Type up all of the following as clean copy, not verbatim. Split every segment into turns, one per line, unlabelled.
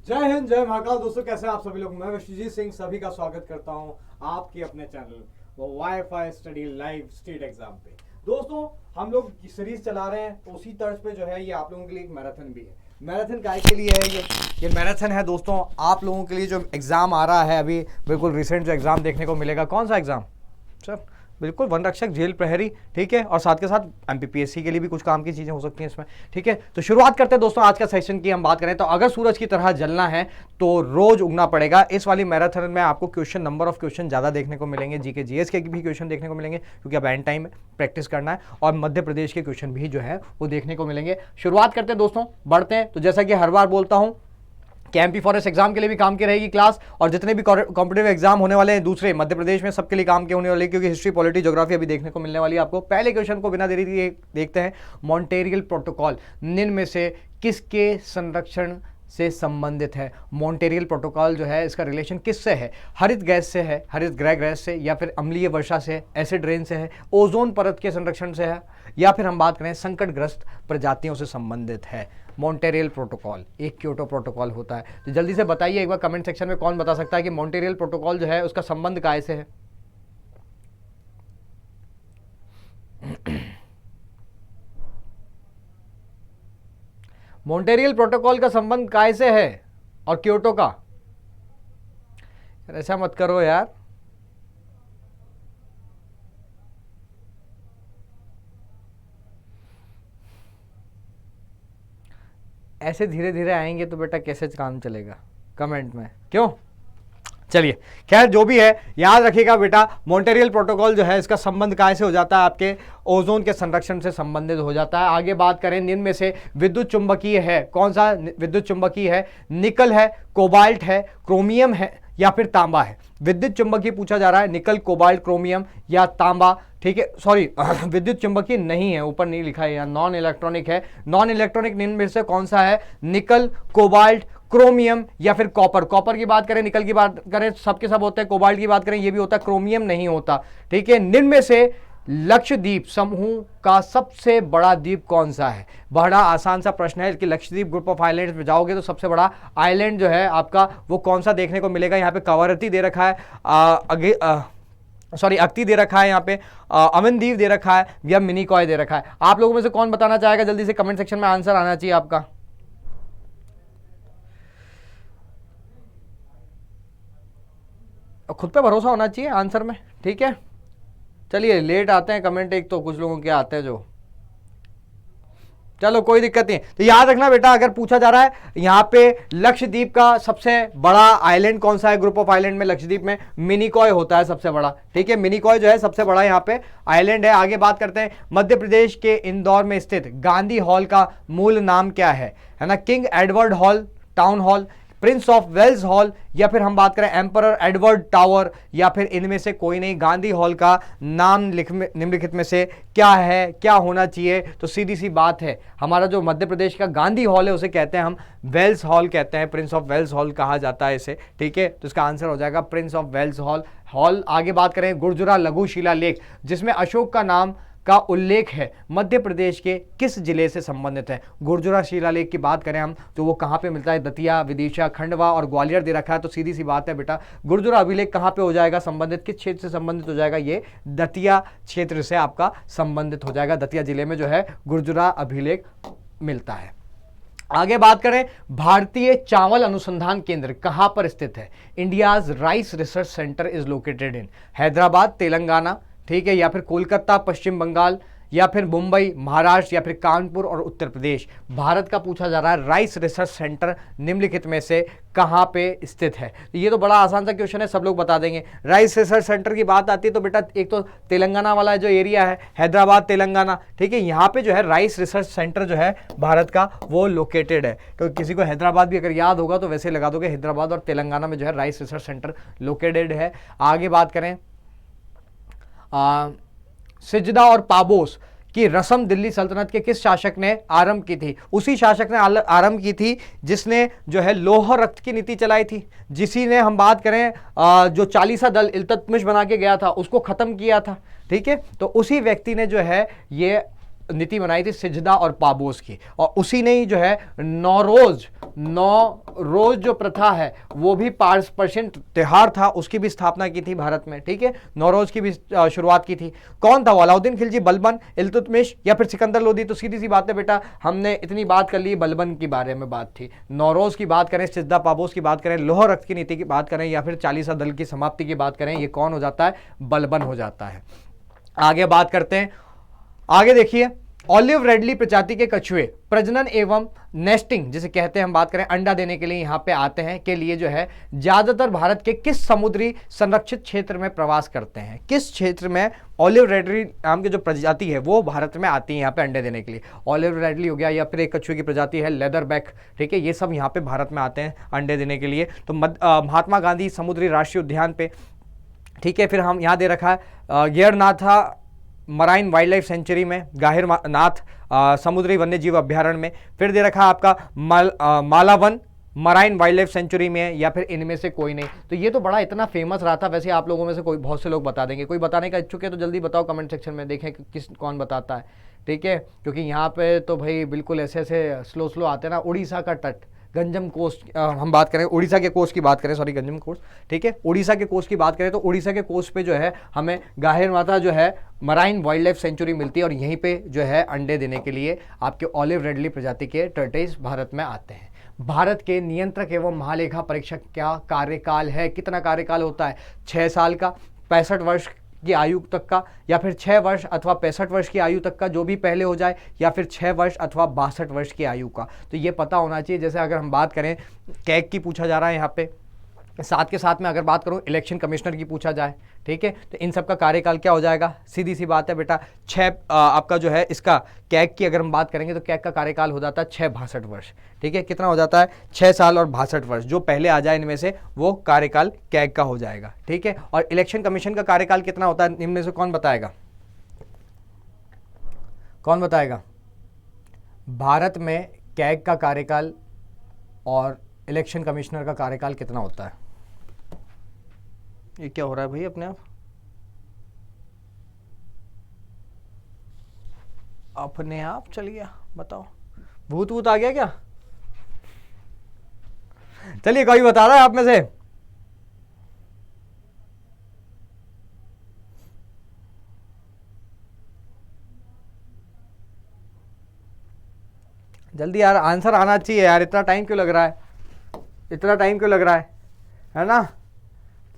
जय हिंद, जय महाकाल। दोस्तों कैसे हैं आप सभी लोग। मैं विश्वजीत सिंह सभी का स्वागत करता हूं आपके अपने चैनल वो wifi study live state exam पे। दोस्तों हम लोग सीरीज चला रहे हैं, तो उसी तर्ज पे जो है ये आप लोगों के लिए एक मैराथन भी है। मैराथन काय के लिए है ये मैराथन है दोस्तों, आप लोगों के लिए जो एग्जाम आ रहा है अभी बिल्कुल रिसेंट जो एग्जाम देखने को मिलेगा। कौन सा एग्जाम सर? बिल्कुल वन रक्षक, जेल प्रहरी, ठीक है। और साथ के साथ एमपीपीएससी के लिए भी कुछ काम की चीजें हो सकती हैं इसमें, ठीक है। तो शुरुआत करते हैं दोस्तों आज का सेशन की। हम बात करें तो अगर सूरज की तरह जलना है तो रोज उगना पड़ेगा। इस वाली मैराथन में आपको क्वेश्चन, नंबर ऑफ क्वेश्चन ज्यादा देखने को मिलेंगे, जीके जीएस के भी क्वेश्चन देखने को मिलेंगे क्योंकि अब एंड टाइम है, प्रैक्टिस करना है। और मध्य प्रदेश के क्वेश्चन भी जो है वो देखने को मिलेंगे। शुरुआत करते हैं दोस्तों, बढ़ते हैं। तो जैसा कि हर बार बोलता हूं कि एमपी फॉरेस्ट एग्जाम के लिए भी काम की रहेगी क्लास, और जितने भी कॉम्पिटेटिव एग्जाम होने वाले हैं दूसरे मध्य प्रदेश में, सबके लिए काम के होने वाले, क्योंकि हिस्ट्री, पॉलिटी, ज्योग्राफी अभी देखने को मिलने वाली है आपको। पहले क्वेश्चन को बिना देरी दिए देखते हैं। मॉन्टेरियल प्रोटोकॉल निम्न में से किसके संरक्षण से संबंधित है? मॉन्टेरियल प्रोटोकॉल जो है इसका रिलेशन किससे है? हरित गैस से है, हरित गृह गैस से, या फिर अम्लीय वर्षा से, एसिड रेन से है, ओजोन परत के संरक्षण से है, या फिर हम बात करें संकटग्रस्त प्रजातियों से संबंधित है? मॉन्टेरियल प्रोटोकॉल एक क्योटो प्रोटोकॉल होता है। तो जल्दी से बताइए एक बार कमेंट सेक्शन में, कौन बता सकता है कि मॉन्टेरियल प्रोटोकॉल जो है उसका संबंध काय से है? मॉन्टेरियल प्रोटोकॉल का संबंध काय से है और क्योटो का? ऐसा मत करो यार। ऐसे धीरे धीरे आएंगे तो बेटा कैसे काम चलेगा कमेंट में, क्यों? चलिए खैर जो भी है, याद रखिएगा बेटा, मॉन्टेरियल प्रोटोकॉल जो है इसका संबंध काय से हो जाता है? आपके ओजोन के संरक्षण से संबंधित हो जाता है। आगे बात करें, निम्न में से विद्युत चुंबकीय है, कौन सा विद्युत चुंबकीय है? निकल है, कोबाल्ट है, क्रोमियम है, या फिर तांबा है? विद्युत चुंबकीय पूछा जा रहा है, निकल, कोबाल्ट, क्रोमियम या तांबा, ठीक है। सॉरी विद्युत चुंबकीय नहीं है, ऊपर नहीं लिखा है यहाँ, नॉन इलेक्ट्रॉनिक है। नॉन इलेक्ट्रॉनिक निम्न में से कौन सा है? निकल, कोबाल्ट, क्रोमियम या फिर कॉपर। कॉपर की बात करें, निकल की बात करें, सबके सब होते हैं। कोबाल्ट की बात करें, ये भी होता है, क्रोमियम नहीं होता, ठीक है। निम्न में से लक्षद्वीप समूह का सबसे बड़ा द्वीप कौन सा है? बड़ा आसान सा प्रश्न है कि लक्षद्वीप ग्रुप ऑफ आइलैंड्स में जाओगे तो सबसे बड़ा आइलैंड जो है आपका वो कौन सा देखने को मिलेगा? यहाँ पे कवारती दे रखा है, सॉरी अक्ति दे रखा है, यहाँ पे अमनदीप दे रखा है, या मिनिकॉय दे रखा है। आप लोगों में से कौन बताना चाहेगा? जल्दी से कमेंट सेक्शन में आंसर आना चाहिए आपका। खुद पे भरोसा होना चाहिए आंसर में, ठीक है। चलिए लेट आते हैं कमेंट, एक तो कुछ लोगों के आते हैं जो, चलो कोई दिक्कत नहीं। तो याद रखना बेटा, अगर पूछा जा रहा है यहाँ पे लक्षद्वीप का सबसे बड़ा आइलैंड कौन सा है ग्रुप ऑफ आइलैंड में, लक्षद्वीप में मिनिकॉय होता है सबसे बड़ा, ठीक है। मिनिकॉय जो है सबसे बड़ा यहाँ पे आइलैंड है। आगे बात करते हैं, मध्य प्रदेश के इंदौर में स्थित गांधी हॉल का मूल नाम क्या है ना? King Edward hall, town hall, prince of Wales hall, या फिर हम बात करें एम्परर एडवर्ड टावर, या फिर इनमें से कोई नहीं। गांधी हॉल का नाम निम्नलिखित में से क्या है, क्या होना चाहिए? तो सीधी सी बात है, हमारा जो मध्य प्रदेश का गांधी हॉल है उसे कहते हैं हम वेल्स हॉल कहते हैं, प्रिंस ऑफ वेल्स हॉल कहा जाता है इसे, ठीक है। तो इसका आंसर हो जाएगा प्रिंस ऑफ वेल्स हॉल। आगे बात करें, गुर्जरा लघु शिलालेख जिसमें अशोक का नाम का उल्लेख है, मध्य प्रदेश के किस जिले से संबंधित है? गुर्जरा शिलालेख की बात करें हम तो वो कहां पे मिलता है? दतिया, विदिशा, खंडवा और ग्वालियर दे रखा है। तो सीधी सी बात है बेटा, गुर्जरा अभिलेख कहां पे हो जाएगा संबंधित, किस क्षेत्र से संबंधित हो जाएगा? ये दतिया क्षेत्र से आपका संबंधित हो जाएगा। दतिया जिले में जो है गुर्जरा अभिलेख मिलता है। आगे बात करें, भारतीय चावल अनुसंधान केंद्र कहां पर स्थित है? India's rice research centre is located in Hyderabad, Telangana, ठीक है, या फिर कोलकाता, पश्चिम बंगाल, या फिर मुंबई, महाराष्ट्र, या फिर कानपुर और उत्तर प्रदेश। भारत का पूछा जा रहा है, राइस रिसर्च सेंटर निम्नलिखित में से कहां पे स्थित है? तो ये तो बड़ा आसान सा क्वेश्चन है, सब लोग बता देंगे। राइस रिसर्च सेंटर की बात आती है तो बेटा एक तो तेलंगाना वाला जो एरिया है, हैदराबाद, तेलंगाना, ठीक है, यहाँ पे जो है राइस रिसर्च सेंटर जो है भारत का वो लोकेटेड है। तो किसी को हैदराबाद भी अगर याद होगा तो वैसे लगा दोगे, हैदराबाद और तेलंगाना में जो है राइस रिसर्च सेंटर लोकेटेड है। आगे बात करें, सिजदा और पाबोस की रस्म दिल्ली सल्तनत के किस शासक ने आरंभ की थी? उसी शासक ने आरंभ की थी जिसने जो है लौह रक्त की नीति चलाई थी, जिसी ने हम बात करें जो चालीसा दल इल्तुतमिश बना के गया था उसको खत्म किया था, ठीक है। तो उसी व्यक्ति ने जो है ये नीति बनाई थी सिजदा और पाबोस की, और उसी ने ही जो है नौरोज जो प्रथा है वो भी पर्शियन त्योहार था, उसकी भी स्थापना की थी भारत में। ठीक है, नौरोज की भी शुरुआत की थी। कौन था वो? अलाउद्दीन खिलजी, बलबन, इल्तुतमिश या फिर सिकंदर लोदी? तो सीधी सी बात है बेटा, हमने इतनी बात कर ली, बलबन के बारे में बात थी। नौरोज की बात करें, सिजदा पाबोस की बात करें, लौह रक्त की नीति की बात करें, या फिर चालीसा दल की समाप्ति की बात करें, ये कौन हो जाता है? बलबन हो जाता है। आगे बात करते हैं, आगे देखिए, ऑलिव रेडली प्रजाति के कछुए प्रजनन एवं नेस्टिंग जिसे कहते हैं, हम बात करें अंडा देने के लिए यहाँ पे आते हैं, के लिए जो है ज्यादातर भारत के किस समुद्री संरक्षित क्षेत्र में प्रवास करते हैं? किस क्षेत्र में ऑलिव रेडली नाम की जो प्रजाति है वो भारत में आती है यहाँ पे अंडे देने के लिए? ऑलिव रेडली हो गया, या फिर एक कछुए की प्रजाति है लेदर बैक, ठीक है, ये सब यहाँ पे भारत में आते हैं अंडे देने के लिए। तो महात्मा गांधी समुद्री राष्ट्रीय उद्यान पे, ठीक है। फिर हम यहाँ दे रखा है गिरनाथा मराइन वाइल्ड लाइफ सेंचुरी में, गाहिर नाथ समुद्री वन्य जीव अभ्यारण्य में। फिर दे रखा है आपका मालावन मराइन वाइल्ड लाइफ सेंचुरी में, या फिर इनमें से कोई नहीं। तो ये तो बड़ा इतना फेमस रहा था। वैसे आप लोगों में से कोई, बहुत से लोग बता देंगे। कोई बताने का इच्छुक है तो जल्दी बताओ कमेंट सेक्शन में, देखें कि कौन बताता है। ठीक है, क्योंकि यहाँ पे तो भाई बिल्कुल ऐसे स्लो आते हैं ना। उड़ीसा का तट, गंजम कोस्ट, हम बात करें उड़ीसा के कोस्ट की बात करें, सॉरी गंजम कोस्ट, ठीक है, उड़ीसा के कोस्ट की बात करें तो उड़ीसा के कोस्ट पे जो है हमें गाहिर माता जो है मराइन वाइल्ड लाइफ सेंचुरी मिलती है, और यहीं पे जो है अंडे देने के लिए आपके ऑलिव रेडली प्रजाति के टर्टल्स भारत में आते हैं। भारत के नियंत्रक एवं महालेखा परीक्षक क्या कार्यकाल है? कितना कार्यकाल होता है? 6 साल का, 65 वर्ष की आयु तक का, या फिर 6 वर्ष अथवा 65 वर्ष की आयु तक का, जो भी पहले हो जाए, या फिर 6 वर्ष अथवा 62 वर्ष की आयु का। तो ये पता होना चाहिए। जैसे अगर हम बात करें कैग की पूछा जा रहा है यहाँ पे, साथ के साथ में अगर बात करूं इलेक्शन कमिश्नर की पूछा जाए, ठीक है, तो इन सब का कार्यकाल क्या हो जाएगा? सीधी सी बात है बेटा, 6 आपका जो है इसका कैग की अगर हम बात करेंगे तो कैग का कार्यकाल हो जाता है 6-62 वर्ष। ठीक है, कितना हो जाता है? 6 साल और 62 वर्ष। जो पहले आ जाए इनमें से वो कार्यकाल कैग का हो जाएगा। ठीक है, और इलेक्शन कमीशन का कार्यकाल कितना होता है? इनमें से कौन बताएगा? कौन बताएगा? भारत में कैग का कार्यकाल और इलेक्शन कमिश्नर का कार्यकाल कितना होता है? ये क्या हो रहा है भाई अपने आप? अपने आप चल गया, बताओ, भूत आ गया क्या? चलिए, कोई बता रहा है आप में से? जल्दी यार, आंसर आना चाहिए यार। इतना टाइम क्यों लग रहा है? इतना टाइम क्यों लग रहा है ना?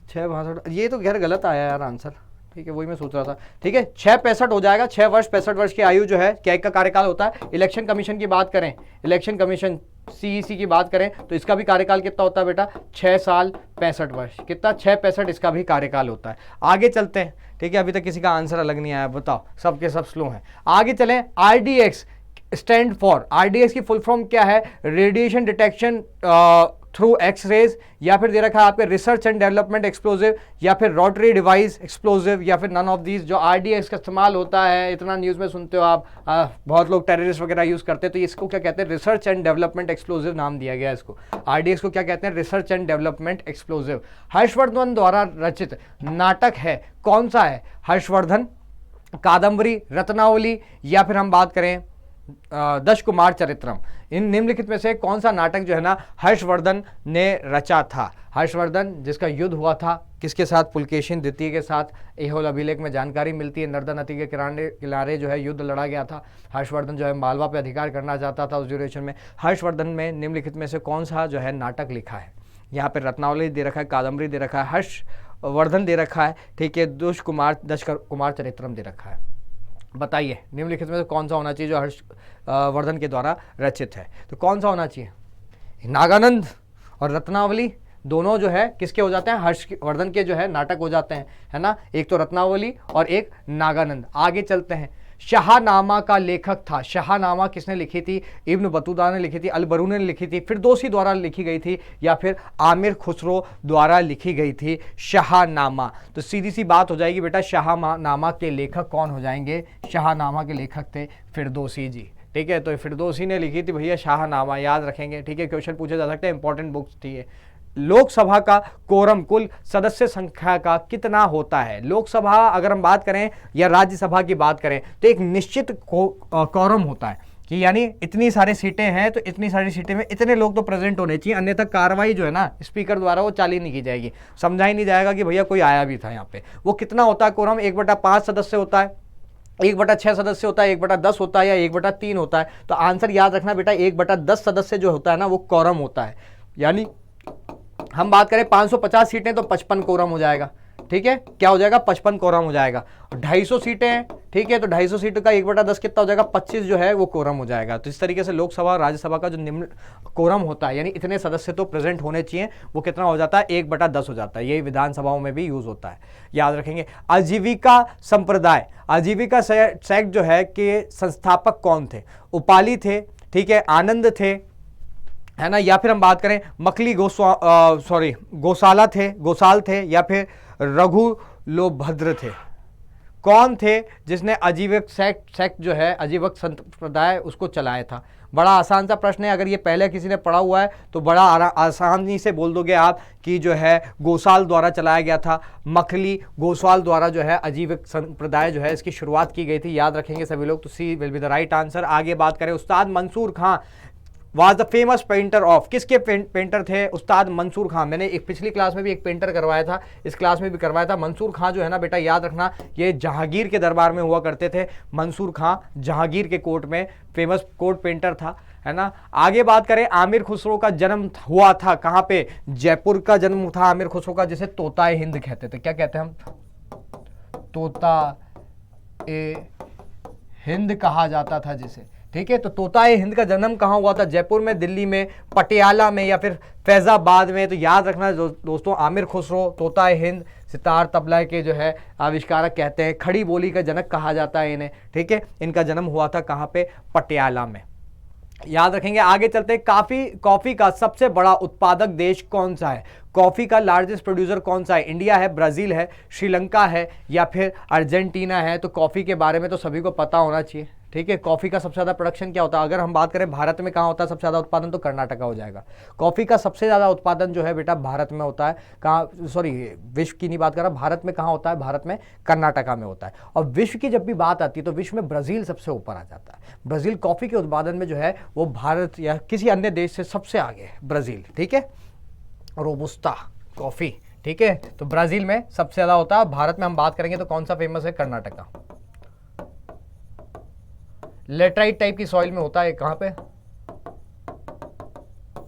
6-62, ये तो खैर गलत आया यार आंसर। ठीक है, वही मैं सोच रहा था। ठीक है, 6-65 हो जाएगा। 6 वर्ष 65 वर्ष की आयु जो है कैग का कार्यकाल होता है। इलेक्शन कमीशन की बात करें, इलेक्शन कमीशन CEC की बात करें तो इसका भी कार्यकाल कितना होता है बेटा? 6 साल 65 वर्ष। कितना? 6-65 इसका भी कार्यकाल होता है। आगे चलते हैं। ठीक है, अभी तक किसी का आंसर अलग नहीं आया, बताओ, सबके सब स्लो हैं। आगे चलें। RDX स्टैंड फॉर, RDX की फुल फॉर्म क्या है? Radiation detection through X rays, या फिर दे रखा है आपके रिसर्च एंड डेवलपमेंट एक्सप्लोजिव, या फिर रोटरी डिवाइस एक्सप्लोजिव, या फिर नन ऑफ दीज। जो RDX का इस्तेमाल होता है, इतना न्यूज़ में सुनते हो आप, बहुत लोग टेररिस्ट वगैरह यूज़ करते हैं, तो इसको क्या कहते हैं? रिसर्च एंड डेवलपमेंट एक्सप्लोजिव नाम दिया गया है इसको। RDX को क्या कहते हैं? Research and development explosive. Harshvardhan द्वारा रचित नाटक है, कौन सा है? हर्षवर्धन, कादम्बरी, रत्नावली, या फिर हम बात करें दश कुमार चरित्रम। इन निम्नलिखित में से कौन सा नाटक जो है ना हर्षवर्धन ने रचा था? हर्षवर्धन जिसका युद्ध हुआ था किसके साथ? पुलकेशिन द्वितीय के साथ। ऐहोल अभिलेख में जानकारी मिलती है, नर्मदा नदी के किनारे जो है युद्ध लड़ा गया था। हर्षवर्धन जो है मालवा पे अधिकार करना चाहता था उस ड्यूरेशन में। हर्षवर्धन में निम्नलिखित में से कौन सा जो है नाटक लिखा है? यहाँ पे रत्नावली दे रखा है, कादम्बरी दे रखा है, हर्षवर्धन दे रखा है, ठीक है, दश कुमार चरित्रम दे रखा है। बताइए निम्नलिखित में से कौन सा होना चाहिए जो हर्षवर्धन के द्वारा रचित है? तो कौन सा होना चाहिए? नागानंद और रत्नावली दोनों जो है किसके हो जाते हैं? हर्षवर्धन के जो है नाटक हो जाते हैं, है ना। एक तो रत्नावली और एक नागानंद। आगे चलते हैं। शाहनामा का लेखक था, शाहनामा किसने लिखी थी? इब्न बतूता ने लिखी थी, अल-बरूनी ने लिखी थी, फिरदौसी द्वारा लिखी गई थी, या फिर आमिर खुसरो द्वारा लिखी गई थी शाहनामा? तो सीधी सी बात हो जाएगी बेटा, शाहनामा के लेखक कौन हो जाएंगे? शाहनामा के लेखक थे फिरदौसी जी। ठीक है, तो फिरदौसी ने लिखी थी भैया शाहनामा, याद रखेंगे। ठीक है, क्वेश्चन पूछे जा सकते हैं, इंपॉर्टेंट बुक्स थी ये। लोकसभा का कोरम कुल सदस्य संख्या का कितना होता है? लोकसभा अगर हम बात करें या राज्यसभा की बात करें तो एक निश्चित कोरम होता है कि यानी इतनी सारी सीटें हैं तो इतनी सारी सीटें में इतने लोग तो प्रेजेंट होने चाहिए, अन्यथा कार्रवाई जो है ना स्पीकर द्वारा वो चाली नहीं की जाएगी, समझा ही नहीं जाएगा कि भैया कोई आया भी था यहाँ पे। वो कितना होता है कोरम? 1/5 सदस्य होता है, 1/6 सदस्य होता है, 1/10 होता है या 1/3 होता है। तो आंसर याद रखना बेटा 1/10 सदस्य जो होता है ना वो कोरम होता है। यानी हम बात करें 550 सीटें तो 55 कोरम हो जाएगा, ठीक है, क्या हो जाएगा? 55 कोरम हो जाएगा। 250 सीटें हैं, ठीक है, तो 250 सीटों का 1/10 कितना हो जाएगा? 25 जो है वो कोरम हो जाएगा। तो इस तरीके से लोकसभा और राज्यसभा का जो निम्न कोरम होता है यानी इतने सदस्य तो प्रेजेंट होने चाहिए, वो कितना हो जाता है? 1/10 हो जाता है। यही विधानसभाओं में भी यूज होता है, याद रखेंगे। आजीविका संप्रदाय, आजीविका सेक्ट जो है कि संस्थापक कौन थे? उपाली थे, ठीक है, आनंद थे, है ना, या फिर हम बात करें मकली गोसाला थे, गोसाल थे, या फिर रघुलोभद्र थे। कौन थे जिसने आजीवक सेक्ट जो है आजीवक संप्रदाय उसको चलाया था? बड़ा आसान सा प्रश्न है, अगर ये पहले किसी ने पढ़ा हुआ है तो बड़ा आसानी से बोल दोगे आप कि जो है गोसाल द्वारा चलाया गया था, मखली गोसाल द्वारा जो है आजीवक संप्रदाय जो है इसकी शुरुआत की गई थी, याद रखेंगे सभी लोग। तो C will be the right answer. आगे बात करें, Ustad Mansur Khan was the famous painter of, किसके पेंटर थे? उस्ताद मंसूर खां। मैंने एक पिछली क्लास में भी एक पेंटर करवाया था, इस क्लास में भी करवाया था। मंसूर खां जो है ना बेटा याद रखना ये जहांगीर के दरबार में हुआ करते थे। मंसूर खां जहांगीर के कोर्ट में फेमस कोर्ट पेंटर था, है ना। आगे बात करें, आमिर खुसरो का जन्म हुआ था कहाँ पे? जयपुर का जन्म था आमिर खुसरो का, जिसे तोताए हिंद कहते थे। क्या कहते हैं हम? तोता ए हिंद कहा जाता था जिसे, ठीक है। तो तोताए हिंद का जन्म कहाँ हुआ था? जयपुर में, दिल्ली में, पटियाला में या फिर फैजाबाद में। तो याद रखना दोस्तों, आमिर खुसरो तोताए हिंद सितार तबला के जो है आविष्कारक कहते हैं, खड़ी बोली का जनक कहा जाता है इन्हें, ठीक है। इनका जन्म हुआ था कहाँ पे? पटियाला में, याद रखेंगे। आगे चलते हैं, कॉफी का सबसे बड़ा उत्पादक देश कौन सा है? कॉफी का लार्जेस्ट प्रोड्यूसर कौन सा है? इंडिया है, ब्राजील है, श्रीलंका है या फिर अर्जेंटीना है? तो कॉफी के बारे में तो सभी को पता होना चाहिए, ठीक है। कॉफी का सबसे ज्यादा प्रोडक्शन क्या होता है? अगर हम बात करें भारत में कहाँ होता है सबसे ज्यादा उत्पादन, तो कर्नाटका हो जाएगा। कॉफी का सबसे ज्यादा उत्पादन जो है बेटा भारत में होता है। कहाँ? सॉरी, विश्व की नहीं बात कर रहा, भारत में कहाँ होता है? भारत में कर्नाटका में होता है। और विश्व की जब भी बात आती है तो विश्व में ब्राजील सबसे ऊपर आ जाता है। ब्राजील कॉफी के उत्पादन में जो है वो भारत या किसी अन्य देश से सबसे आगे है ब्राजील, ठीक है। रोबुस्टा कॉफी, ठीक है, तो ब्राजील में सबसे ज्यादा होता है। भारत में हम बात करेंगे तो कौन सा फेमस है? कर्नाटका। लेटराइट टाइप की सॉइल में होता है, कहां पे?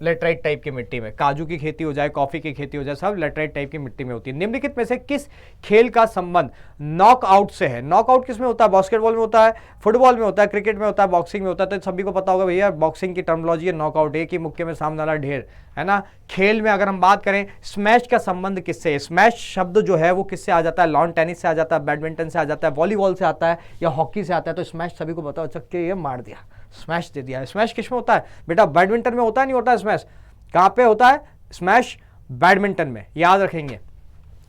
लेटराइट टाइप की मिट्टी में। काजू की खेती हो जाए, कॉफी की खेती हो जाए, सब लेटराइट टाइप की मिट्टी में होती है। निम्नलिखित में से किस खेल का संबंध नॉकआउट से है? नॉकआउट किस में होता है? बास्केटबॉल में होता है, फुटबॉल में होता है, क्रिकेट में होता है, बॉक्सिंग में होता है। तो सभी को पता होगा भैया बॉक्सिंग की टर्मिनोलॉजी है नॉकआउट, एक ही मुक्के में सामने वाला ढेर, है ना। खेल में अगर हम बात करें, स्मैश का संबंध किससे है? स्मैश शब्द जो है वो किससे आ जाता है? लॉन टेनिस से आ जाता है, बैडमिंटन से आ जाता है, वॉलीबॉल से आता है या हॉकी से आता है। तो स्मैश सभी को पता हो सकता है, ये मार दिया, स्मैश दे दिया। स्मैश किस में होता है बेटा? बैडमिंटन में होता है, नहीं होता स्मैश? कहां पे होता है स्मैश? बैडमिंटन में, याद रखेंगे।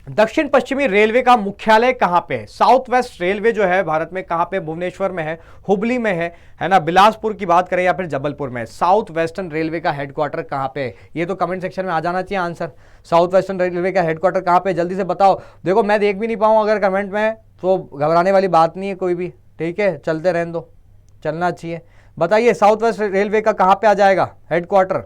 दक्षिण पश्चिमी रेलवे का मुख्यालय कहां पे है? साउथ वेस्ट रेलवे जो है भारत में कहां पे? भुवनेश्वर में है, हुबली में है ना, बिलासपुर की बात करें या फिर जबलपुर में। साउथ वेस्टर्न रेलवे का हेडक्वार्टर कहां पे है? ये तो कमेंट सेक्शन में आ जाना चाहिए आंसर। साउथ वेस्टर्न रेलवे का हेडक्वार्टर कहां पे? जल्दी से बताओ। देखो मैं देख भी नहीं पाऊं अगर कमेंट में, तो घबराने वाली बात नहीं है कोई भी, ठीक है, चलते रहने दो, चलना चाहिए। बताइए साउथ वेस्ट रेलवे का कहां पे आ जाएगा headquarter?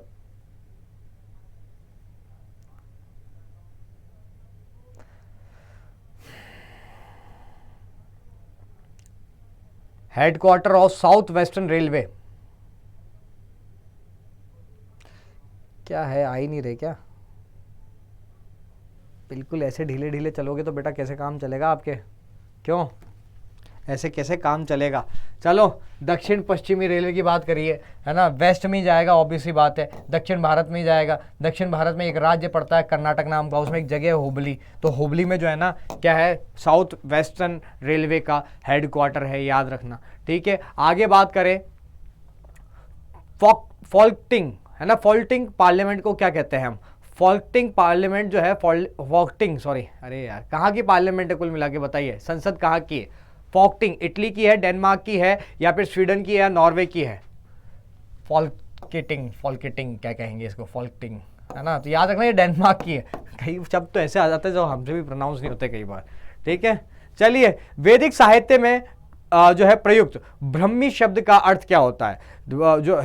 Headquarter of south western railway क्या है? आ ही नहीं रहे क्या? बिल्कुल ऐसे ढीले ढीले चलोगे तो बेटा कैसे काम चलेगा आपके? क्यों ऐसे कैसे काम चलेगा? चलो दक्षिण पश्चिमी रेलवे की बात करिए, है ना, वेस्ट में ही जाएगा, ऑब्वियसली बात है, दक्षिण भारत में ही जाएगा। दक्षिण भारत में एक राज्य पड़ता है कर्नाटक नाम का, उसमें एक जगह है हुबली। तो हुबली में जो है ना क्या है? साउथ वेस्टर्न रेलवे का हेडक्वार्टर है, याद रखना, ठीक है। आगे बात करें, फॉल्टिंग, है ना, फॉल्टिंग पार्लियामेंट को क्या कहते हैं हम? फॉल्टिंग पार्लियामेंट जो है, फॉल्टिंग, सॉरी, अरे यार कहाँ की पार्लियामेंट है कुल मिला के बताइए? संसद कहाँ की है? फॉल्टिंग इटली की है, डेनमार्क की है या फिर स्वीडन की है या नॉर्वे की है? फॉल्किटिंग क्या कहेंगे इसको? फॉल्टिंग, है ना। तो याद रखना ये डेनमार्क की है। कई शब्द तो ऐसे आ जाते हैं जो हमसे भी प्रोनाउंस नहीं होते कई बार, ठीक है। चलिए, वैदिक साहित्य में जो है प्रयुक्त ब्रह्मी शब्द का अर्थ क्या होता है? जो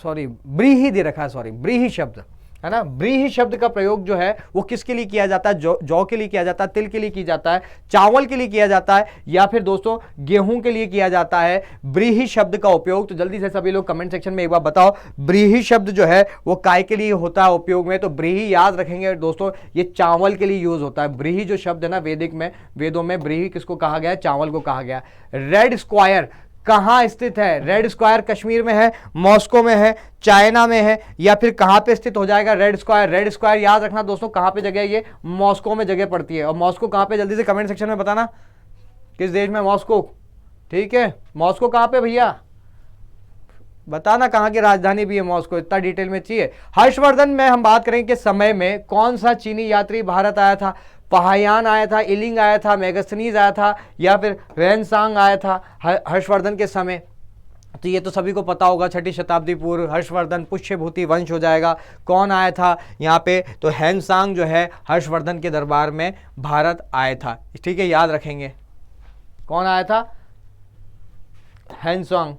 सॉरी ब्रीही दे रखा है, सॉरी ब्रीही शब्द, है ना। ब्रीही शब्द का प्रयोग जो है वो किसके लिए किया जाता है? जौ के लिए किया जाता है, तिल के लिए किया जाता है, चावल के लिए किया जाता है, या फिर दोस्तों गेहूं के लिए किया जाता है ब्रीही शब्द का उपयोग? तो जल्दी से सभी लोग कमेंट सेक्शन में एक बार बताओ, ब्रीही शब्द जो है वो काय के लिए होता है उपयोग में? तो ब्रीही याद रखेंगे दोस्तों, ये चावल के लिए यूज होता है। ब्रीही जो शब्द है ना, वैदिक में, वेदों में ब्रीही किसको कहा गया है? चावल को कहा गया। रेड स्क्वायर कहां स्थित है? रेड स्क्वायर कश्मीर में है, मॉस्को में है, चाइना में है, या फिर कहां पे स्थित हो जाएगा रेड स्क्वायर? रेड स्क्वायर याद रखना दोस्तों कहां पे जगह है? ये मॉस्को में जगह पड़ती है। और मॉस्को कहां पे? जल्दी से कमेंट सेक्शन में बताना किस देश में मॉस्को, ठीक है। मॉस्को कहां पे भैया? बताना कहां की राजधानी भी है मॉस्को, इतना डिटेल में चाहिए। हर्षवर्धन में हम बात करें कि समय में कौन सा चीनी यात्री भारत आया था? पहायान आया था, इलिंग आया था, मेगास्थनीज आया था, या फिर रेनसांग आया था हर्षवर्धन के समय? तो ये तो सभी को पता होगा, 6ठी शताब्दी पूर्व हर्षवर्धन पुष्यभूति वंश हो जाएगा। कौन आया था यहाँ पे? तो हैनसांग जो है हर्षवर्धन के दरबार में भारत आया था, ठीक है, याद रखेंगे। कौन आया था? हैनसांग।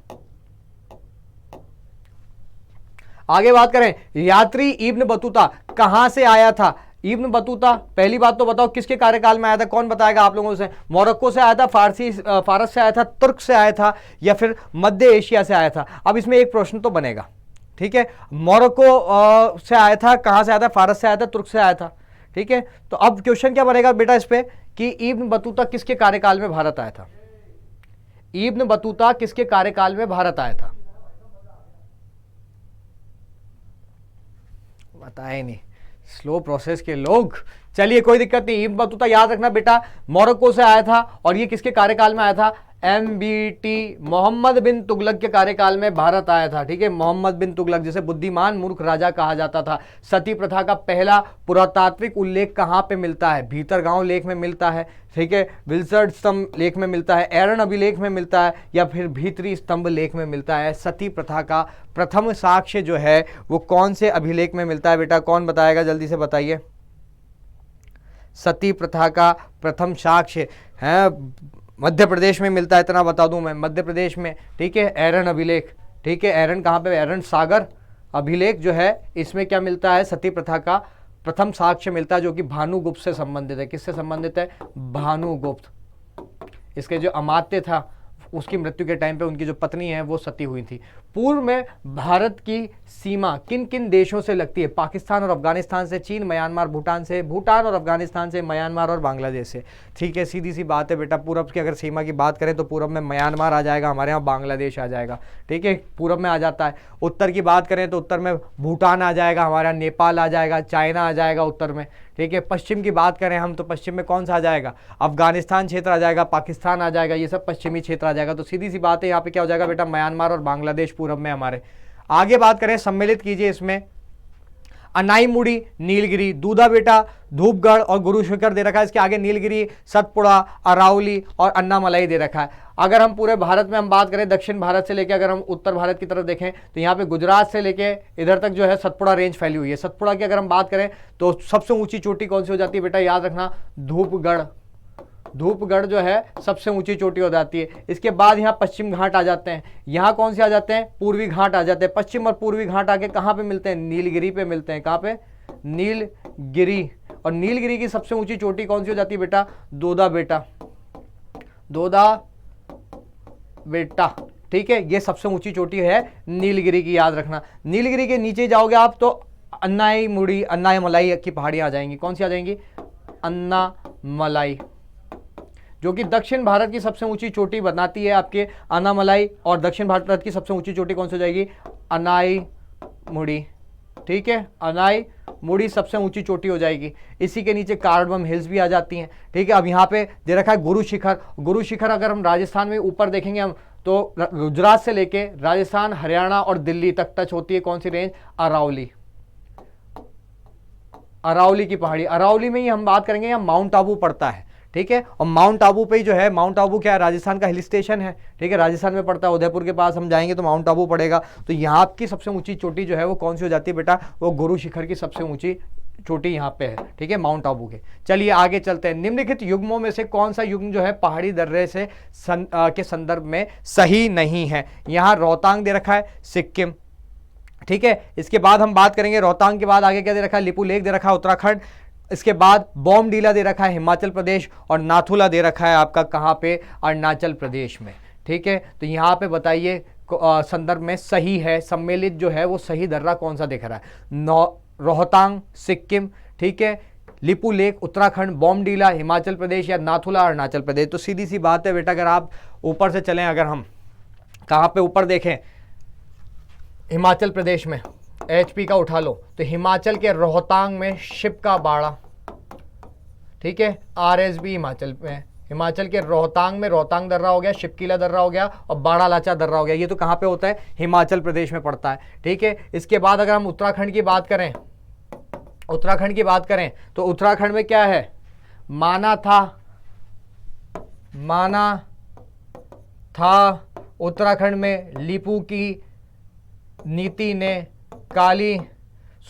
आगे बात करें, यात्री इब्न बतूता कहां से आया था? इब्न बतूता पहली बात तो बताओ किसके कार्यकाल में आया था? कौन बताएगा आप लोगों से? मोरक्को से आया था, फारस से आया था, तुर्क से आया था, या फिर मध्य एशिया से आया था? अब इसमें एक प्रश्न तो बनेगा, ठीक है। मोरक्को से आया था, कहां से आया था? फारस से आया था, तुर्क से आया था, ठीक है। तो अब क्वेश्चन क्या बनेगा बेटा इस पे कि इब्न बतूता किसके कार्यकाल में भारत आया था? इब्न बतूता किसके कार्यकाल में भारत आया था? बताए नहीं, स्लो प्रोसेस के लोग। चलिए कोई दिक्कत नहीं, इब्न बतूता याद रखना बेटा, मोरक्को से आया था, और ये किसके कार्यकाल में आया था? MBT मोहम्मद बिन तुगलक के कार्यकाल में भारत आया था, ठीक है। मोहम्मद बिन तुगलक, जिसे बुद्धिमान मूर्ख राजा कहा जाता था। सती प्रथा का पहला पुरातात्विक उल्लेख कहां पे मिलता है? भीतरगांव लेख में मिलता है, ठीक है, विल्सर्ड स्तंभ लेख में मिलता है, एरन अभिलेख में मिलता है, या फिर भीतरी स्तंभ लेख में मिलता है? सती प्रथा का प्रथम साक्ष्य जो है वो कौन से अभिलेख में मिलता है बेटा? कौन बताएगा? जल्दी से बताइए। सती प्रथा का प्रथम साक्ष्य है मध्य प्रदेश में मिलता है, इतना बता दूं मैं, मध्य प्रदेश में, ठीक है। एरन अभिलेख, ठीक है। एरन कहाँ पे? एरन सागर अभिलेख जो है इसमें क्या मिलता है? सती प्रथा का प्रथम साक्ष्य मिलता है, जो कि भानुगुप्त से संबंधित है। किससे संबंधित है? भानुगुप्त। इसके जो अमात्य था उसकी मृत्यु के टाइम पे उनकी जो पत्नी है वो सती हुई थी। पूर्व में भारत की सीमा किन किन देशों से लगती है? पाकिस्तान और अफगानिस्तान से, चीन, म्यांमार, भूटान से, भूटान और अफगानिस्तान से, म्यांमार और बांग्लादेश से, ठीक है। सीधी सी बात है बेटा, पूरब की अगर सीमा की बात करें तो पूरब में म्यांमार आ जाएगा, हमारे यहाँ बांग्लादेश आ जाएगा, ठीक है, पूरब में आ जाता है। उत्तर की बात करें तो उत्तर में भूटान आ जाएगा, हमारे यहाँ नेपाल आ जाएगा, चाइना आ जाएगा उत्तर में, ठीक है। पश्चिम की बात करें हम तो पश्चिम में कौन सा आ जाएगा? अफगानिस्तान क्षेत्र आ जाएगा, पाकिस्तान आ जाएगा, ये सब पश्चिमी क्षेत्र आ जाएगा। तो सीधी सी बात है, यहाँ पे क्या हो जाएगा बेटा? म्यांमार और बांग्लादेश पूरब में हमारे। आगे बात करें, सम्मिलित कीजिए इसमें, अनाईमुड़ी, नीलगिरी, दूधा बेटा, धूपगढ़ और गुरु शिखर दे रखा है। इसके आगे नीलगिरी, सतपुड़ा, अरावली और अन्नामलाई दे रखा है। अगर हम पूरे भारत में हम बात करें, दक्षिण भारत से लेकर अगर हम उत्तर भारत की तरफ देखें तो यहाँ पे गुजरात से लेके इधर तक जो है सतपुड़ा रेंज फैली हुई है। सतपुड़ा की अगर हम बात करें तो सबसे ऊंची चोटी कौन सी हो जाती है बेटा? याद रखना, धूपगढ़। धूपगढ़ जो है सबसे ऊंची चोटी हो जाती है। इसके बाद यहाँ पश्चिम घाट आ जाते हैं। यहाँ कौन से आ जाते हैं? पूर्वी घाट आ जाते हैं। पश्चिम और पूर्वी घाट आके कहाँ पे मिलते हैं? नीलगिरी पे मिलते हैं। कहाँ पे? नीलगिरी। और नीलगिरी की सबसे ऊंची चोटी कौन सी हो जाती है बेटा? दोदा बेटा, दोदा बेटा, ठीक है। ये सबसे ऊंची चोटी है नीलगिरी की, याद रखना। नीलगिरी के नीचे जाओगे आप तो अन्नाईमुड़ी, अन्नामलाई की पहाड़ियां आ जाएंगी। कौन सी आ जाएंगी? अन्नामलाई, जो कि दक्षिण भारत की सबसे ऊंची चोटी बनाती है आपके अन्नामलाई। और दक्षिण भारत की सबसे ऊंची चोटी कौन सी हो जाएगी? अनाईमुड़ी, ठीक है। अनाईमुड़ी सबसे ऊंची चोटी हो जाएगी। इसी के नीचे कार्डमम हिल्स भी आ जाती हैं, ठीक है। अब यहाँ पे दे रखा है गुरु शिखर। गुरु शिखर अगर हम राजस्थान में ऊपर देखेंगे हम तो गुजरात से लेके राजस्थान, हरियाणा और दिल्ली तक टच होती है। कौन सी रेंज? अरावली, अरावली की पहाड़ी। अरावली में ही हम बात करेंगे, यहाँ माउंट आबू पड़ता है, ठीक है। और माउंट आबू पे ही जो है, माउंट आबू क्या है, राजस्थान का हिल स्टेशन है, ठीक है, राजस्थान में पड़ता है, उदयपुर के पास हम जाएंगे तो माउंट आबू पड़ेगा। तो यहाँ की सबसे ऊंची चोटी जो है वो कौन सी हो जाती है बेटा, वो गुरु शिखर की सबसे ऊंची चोटी यहाँ पे है, ठीक है, माउंट आबू के। चलिए आगे चलते हैं। निम्नलिखित युग्मों में से कौन सा युग्म जो है पहाड़ी दर्रे से के संदर्भ में सही नहीं है। यहाँ रोहतांग दे रखा है, सिक्किम, ठीक है। इसके बाद हम बात करेंगे, रोहतांग के बाद आगे क्या दे रखा है, लिपू लेक दे रखा है उत्तराखंड। इसके बाद बॉमडीला दे रखा है हिमाचल प्रदेश, और नाथुला दे रखा है आपका कहाँ पे, अरुणाचल प्रदेश में, ठीक है। तो यहाँ पे बताइए संदर्भ में सही है, सम्मिलित जो है वो सही दर्रा कौन सा दिख रहा है, रोहतांग सिक्किम, ठीक है, लिपू लेक उत्तराखंड, बॉमडीला हिमाचल प्रदेश, या नाथुला अरुणाचल प्रदेश। तो सीधी सी बात है बेटा, अगर आप ऊपर से चलें, अगर हम कहाँ पे ऊपर देखें, हिमाचल प्रदेश में एचपी का उठा लो, तो हिमाचल के रोहतांग में शिप का बाड़ा, ठीक है, आरएसबी हिमाचल में, हिमाचल के रोहतांग में रोहतांग दर्रा हो गया, शिपकीला दर्रा हो गया, और बाड़ा लाचा दर्रा हो गया। ये तो कहाँ पे होता है, हिमाचल प्रदेश में पड़ता है, ठीक है। इसके बाद अगर हम उत्तराखंड की बात करें, उत्तराखंड की बात करें तो उत्तराखंड में क्या है, माना था उत्तराखंड में लिपू की नीति ने काली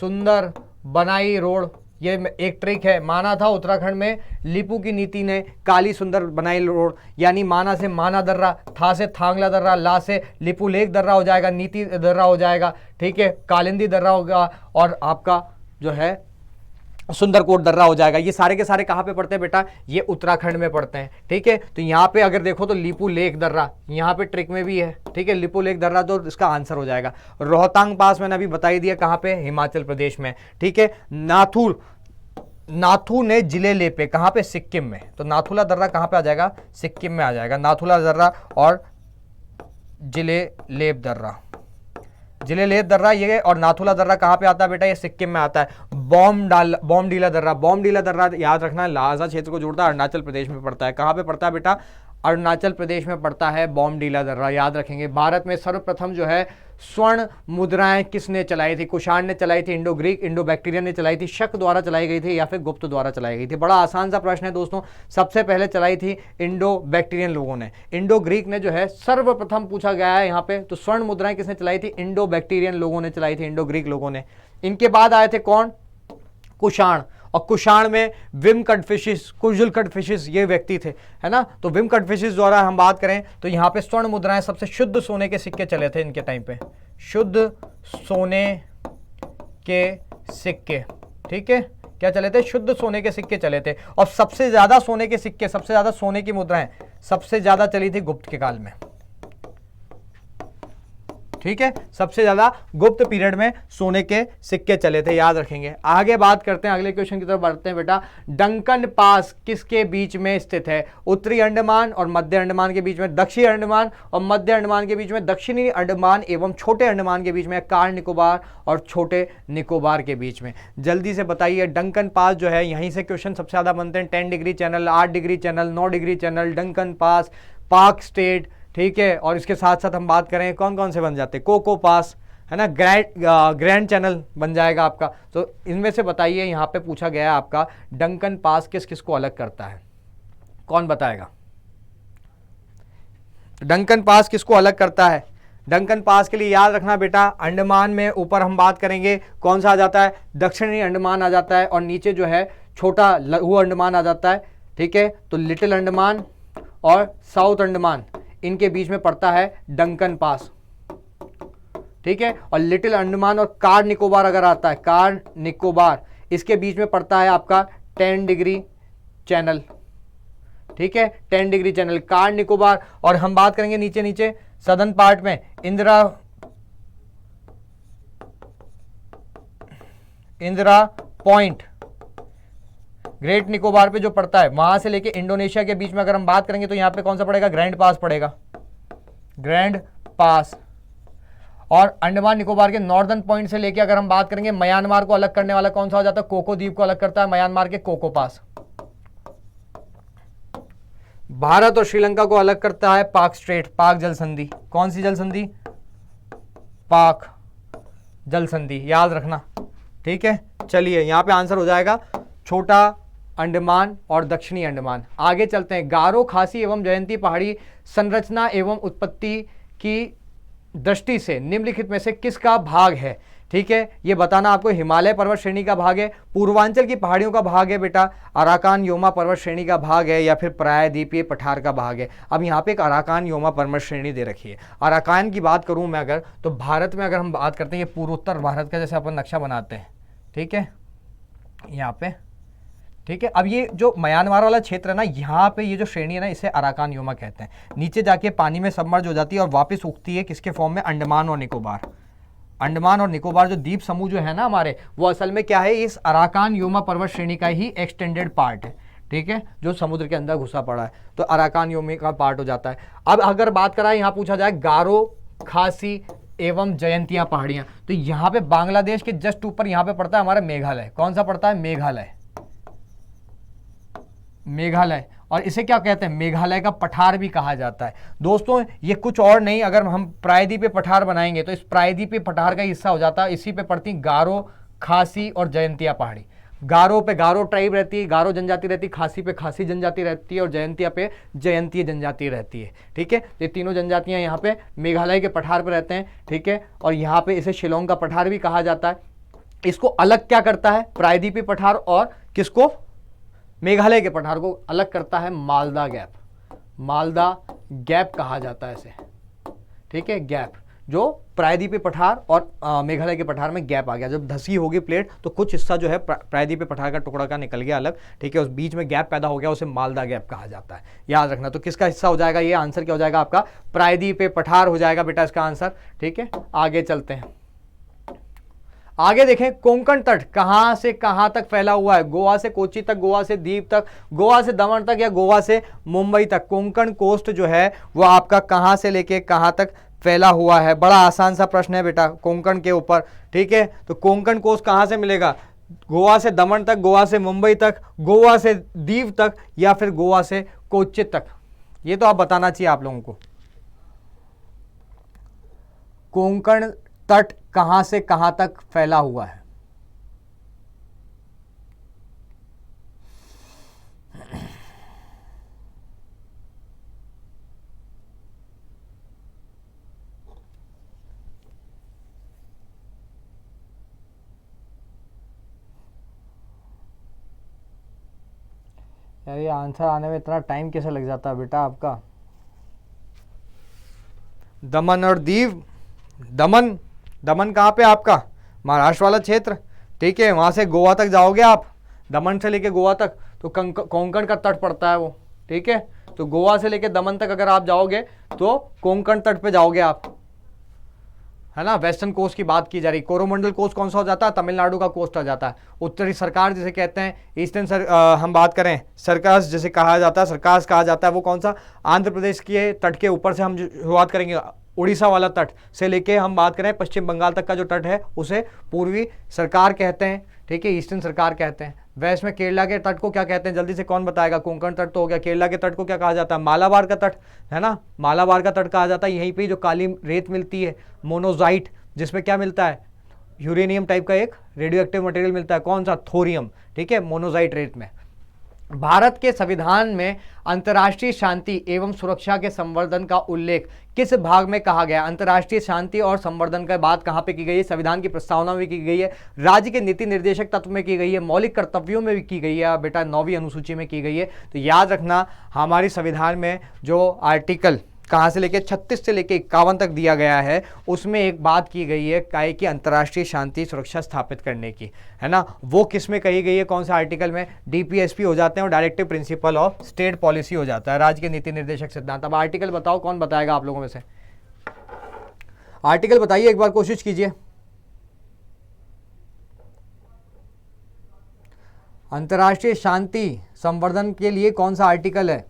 सुंदर बनाई रोड। ये एक ट्रिक है, माना था उत्तराखंड में लिपू की नीति ने काली सुंदर बनाई रोड, यानी माना से माना दर्रा, था से थांगला दर्रा, ला से लिपू लेक दर्रा हो जाएगा, नीति दर्रा हो जाएगा, ठीक है, कालिंदी दर्रा होगा, और आपका जो है सुंदरकोट दर्रा हो जाएगा। ये सारे के सारे कहाँ पे पड़ते हैं बेटा, ये उत्तराखंड में पड़ते हैं, ठीक है। तो यहाँ पे अगर देखो तो लिपू लेक दर्रा यहाँ पे ट्रिक में भी है, ठीक है, लिपू लेक दर्रा तो इसका आंसर हो जाएगा। रोहतांग पास मैंने अभी बता ही दिया कहाँ पे, हिमाचल प्रदेश में, ठीक है। नाथू ने जिले ले पे, कहाँ पे, सिक्किम में, तो नाथुला दर्रा कहाँ पे आ जाएगा, सिक्किम में आ जाएगा, नाथुला दर्रा और जिले लेप दर्रा, जिले लेप दर्रा ये, और नाथुला दर्रा कहाँ पे आता है बेटा, ये सिक्किम में आता है। बॉमडीला दर्रा याद रखना, लाजा क्षेत्र को जोड़ता है, अरुणाचल प्रदेश में पड़ता है। कहाँ पे पड़ता है बेटा, अरुणाचल प्रदेश में पड़ता है बॉमडीला दर्रा, याद रखेंगे। भारत में सर्वप्रथम जो है स्वर्ण मुद्राएं किसने चलाई थी, कुषाण ने चलाई थी, इंडो ग्रीक इंडो बैक्टीरियन ने चलाई थी, शक द्वारा चलाई गई थी, या फिर गुप्त द्वारा चलाई गई थी। बड़ा आसान सा प्रश्न है दोस्तों। सबसे पहले चलाई थी इंडो बैक्टीरियन लोगों ने, इंडो ग्रीक ने जो है सर्वप्रथम पूछा गया है यहाँ पे। तो स्वर्ण मुद्राएं किसने चलाई थी, इंडो बैक्टीरियन लोगों ने चलाई थी, इंडो ग्रीक लोगों ने। इनके बाद आए थे कौन, कुषाण, और कुषाण में विम कटफिशिस, कुजुल कटफिशिस ये व्यक्ति थे, है ना। तो विम कटफिशिस द्वारा हम बात करें तो यहाँ पे स्वर्ण मुद्राएं, सबसे शुद्ध सोने के सिक्के चले थे इनके टाइम पे, शुद्ध सोने के सिक्के, ठीक है, क्या चले थे, शुद्ध सोने के सिक्के चले थे। और सबसे ज्यादा सोने के सिक्के, सबसे ज्यादा सोने की मुद्राएं सबसे ज्यादा चली थी गुप्त के काल में, ठीक है, सबसे ज्यादा गुप्त पीरियड में सोने के सिक्के चले थे, याद रखेंगे। आगे बात करते हैं, अगले क्वेश्चन की तरफ बढ़ते हैं बेटा। डंकन पास किसके बीच में स्थित है, उत्तरी अंडमान और मध्य अंडमान के बीच में, दक्षिणी अंडमान और मध्य अंडमान के बीच में, दक्षिणी अंडमान एवं छोटे अंडमान के बीच में, कार निकोबार और छोटे निकोबार के बीच में। जल्दी से बताइए, डंकन पास जो है, यहीं से क्वेश्चन सबसे ज्यादा बनते हैं। 10 degree channel, 8 degree channel, 9 degree channel, Duncan pass, पाक स्टेट, ठीक है। और इसके साथ साथ हम बात करें कौन कौन से बन जाते हैं, कोको पास, है ना, ग्रैंड चैनल बन जाएगा आपका। तो इनमें से बताइए, यहाँ पे पूछा गया है आपका डंकन पास किस किस को अलग करता है, कौन बताएगा, डंकन पास किसको अलग करता है। डंकन पास के लिए याद रखना बेटा, अंडमान में ऊपर हम बात करेंगे कौन सा आ जाता है, दक्षिणी अंडमान आ जाता है, और नीचे जो है छोटा लघु अंडमान आ जाता है, ठीक है। तो लिटिल अंडमान और साउथ अंडमान, इनके बीच में पड़ता है डंकन पास, ठीक है। और लिटिल अंडमान और कार निकोबार अगर आता है, कार निकोबार, इसके बीच में पड़ता है आपका 10 डिग्री चैनल, ठीक है, 10 डिग्री चैनल, कार निकोबार। और हम बात करेंगे नीचे नीचे सदर्न पार्ट में, इंदिरा पॉइंट, ग्रेट निकोबार पे जो पड़ता है, वहां से लेके इंडोनेशिया के बीच में अगर हम बात करेंगे तो यहां पे कौन सा पड़ेगा, ग्रैंड पास पड़ेगा, ग्रैंड पास। और अंडमान निकोबार के नॉर्दर्न पॉइंट से लेके अगर हम बात करेंगे, म्यांमार को अलग करने वाला कौन सा हो जाता है, कोको द्वीप को अलग करता है म्यांमार के कोको पास। भारत और श्रीलंका को अलग करता है पाक स्ट्रेट, पाक जल संधि। कौन सी जल संधि, पाक जल संधि, याद रखना, ठीक है। चलिए यहां पे आंसर हो जाएगा छोटा अंडमान और दक्षिणी अंडमान। आगे चलते हैं, गारो, खासी एवं जयंती पहाड़ी संरचना एवं उत्पत्ति की दृष्टि से निम्नलिखित में से किसका भाग है? ठीक है, ये बताना आपको। हिमालय पर्वत श्रेणी का भाग है, पूर्वांचल की पहाड़ियों का भाग है बेटा, अराकान योमा पर्वत श्रेणी का भाग है, या फिर प्रायद्वीपीय पठार का भाग है। अब यहाँ पे एक अराकान योमा पर्वत श्रेणी दे रखी है। अराकान की बात करूँ मैं अगर, तो भारत में अगर हम बात करते हैं, ये पूर्वोत्तर भारत का जैसे अपन नक्शा बनाते हैं, ठीक है, यहाँ पे, ठीक है। अब ये जो म्यांमार वाला क्षेत्र है ना, यहाँ पे ये जो श्रेणी है ना, इसे अराकान योमा कहते हैं। नीचे जाके पानी में सबमर्ज हो जाती है और वापस उगती है किसके फॉर्म में? अंडमान और निकोबार। अंडमान और निकोबार जो द्वीप समूह जो है ना हमारे, वो असल में क्या है? इस अराकान योमा पर्वत श्रेणी का ही एक्सटेंडेड पार्ट है, ठीक है, जो समुद्र के अंदर घुसा पड़ा है, तो अराकान योमा का पार्ट हो जाता है। अब अगर बात करा, यहाँ पूछा जाए गारो, खासी एवं जयंतिया पहाड़ियां, तो यहाँ पे बांग्लादेश के जस्ट ऊपर यहाँ पे पड़ता है हमारा मेघालय। कौन सा पड़ता है? मेघालय। मेघालय, और इसे क्या कहते हैं? मेघालय का पठार भी कहा जाता है। दोस्तों ये कुछ और नहीं, अगर हम प्रायद्वीपीय पठार बनाएंगे तो इस प्रायद्वीपीय पठार का हिस्सा हो जाता है। इसी पे पड़ती गारो, खासी और जयंतिया पहाड़ी। गारो पे गारो ट्राइब रहती है, गारो जनजाति रहती है, खासी पे खासी जनजाति रहती है, और जयंतिया पे जयंतीय जनजाति रहती है, ठीक है। ये तीनों जनजातियां यहाँ पे मेघालय के पठार पे रहते हैं, ठीक है, और यहाँ पे इसे शिलोंग का पठार भी कहा जाता है। इसको अलग क्या करता है? प्रायद्वीपीय पठार और किसको? मेघालय के पठार को अलग करता है मालदा गैप। मालदा गैप कहा जाता है इसे, ठीक है, गैप, जो प्रायद्वीपीय पठार और मेघालय के पठार में गैप आ गया। जब धसी होगी प्लेट तो कुछ हिस्सा जो है प्रायद्वीपीय पठार का टुकड़ा का निकल गया अलग, ठीक है, उस बीच में गैप पैदा हो गया, उसे मालदा गैप कहा जाता है। याद रखना। तो किसका हिस्सा हो जाएगा ये? आंसर क्या हो जाएगा आपका? प्रायद्वीपीय पठार हो जाएगा बेटा इसका आंसर, ठीक है। आगे चलते हैं, आगे देखें, कोंकण तट कहां से कहां तक फैला हुआ है? गोवा से कोच्चि तक, गोवा से द्वीप तक, गोवा से दमन तक, या गोवा से मुंबई तक? कोंकण कोस्ट जो है वो आपका कहां से लेके कहां तक फैला हुआ है? बड़ा आसान सा प्रश्न है बेटा कोंकण के ऊपर, ठीक है। तो कोंकण कोस्ट कहां से मिलेगा? गोवा से दमन तक, गोवा से मुंबई तक, गोवा से द्वीप तक, या फिर गोवा से कोच्चि तक? ये तो आप बताना चाहिए आप लोगों को। कोंकण तट कहां से कहां तक फैला हुआ है? यार ये आंसर आने में इतना टाइम कैसे लग जाता है बेटा आपका? दमन और दीव। दमन, दमन कहाँ पे आपका? महाराष्ट्र वाला क्षेत्र, ठीक है, वहाँ से गोवा तक जाओगे आप, दमन से लेके गोवा तक तो कोंकण का तट पड़ता है वो, ठीक है। तो गोवा से लेके दमन तक अगर आप जाओगे तो कोंकण तट पे जाओगे आप, है ना। वेस्टर्न कोस्ट की बात की जा रही। कोरोमंडल कोस्ट कौन सा हो जाता है? तमिलनाडु का कोस्ट आ जाता है। उत्तरी सरकार जिसे कहते हैं, ईस्टर्न हम बात करें सरकास जिसे कहा जाता है, सरकास कहा जाता है, वो कौन सा? आंध्र प्रदेश के तट के ऊपर से हम शुरुआत करेंगे, उड़ीसा वाला तट से लेके हम बात करें पश्चिम बंगाल तक का जो तट है उसे पूर्वी सरकार कहते हैं, ठीक है, ईस्टर्न सरकार कहते हैं। वेस्ट में केरला के तट को क्या कहते हैं? जल्दी से कौन बताएगा? कोंकण तट तो हो गया। केरला के तट को क्या कहा जाता है? मालाबार का तट, है ना, मालाबार का तट कहा जाता है। यहीं पे जो काली रेत मिलती है, मोनोजाइट, जिसमें क्या मिलता है? यूरेनियम टाइप का एक रेडियो एक्टिव मटेरियल मिलता है। कौन सा? थोरियम, ठीक है, मोनोजाइट रेत में। भारत के संविधान में अंतर्राष्ट्रीय शांति एवं सुरक्षा के संवर्धन का उल्लेख किस भाग में कहा गया? अंतर्राष्ट्रीय शांति और संवर्धन की बात कहां पे की गई है? संविधान की प्रस्तावना में की गई है, राज्य के नीति निर्देशक तत्व में की गई है, मौलिक कर्तव्यों में भी की गई है, बेटा 9वीं अनुसूची में की गई है। तो याद रखना, हमारी संविधान में जो आर्टिकल कहाँ से लेके 36 से लेके 51 तक दिया गया है, उसमें एक बात की गई है काहे की अंतर्राष्ट्रीय शांति सुरक्षा स्थापित करने की, है ना। वो किस में कही गई है? कौन सा आर्टिकल में? डीपीएसपी हो जाते हैं और directive principle of state policy हो जाता है, राज्य के नीति निर्देशक सिद्धांत। अब आर्टिकल बताओ, कौन बताएगा आप लोगों में से? आर्टिकल बताइए, एक बार कोशिश कीजिए। अंतर्राष्ट्रीय शांति संवर्धन के लिए कौन सा आर्टिकल है?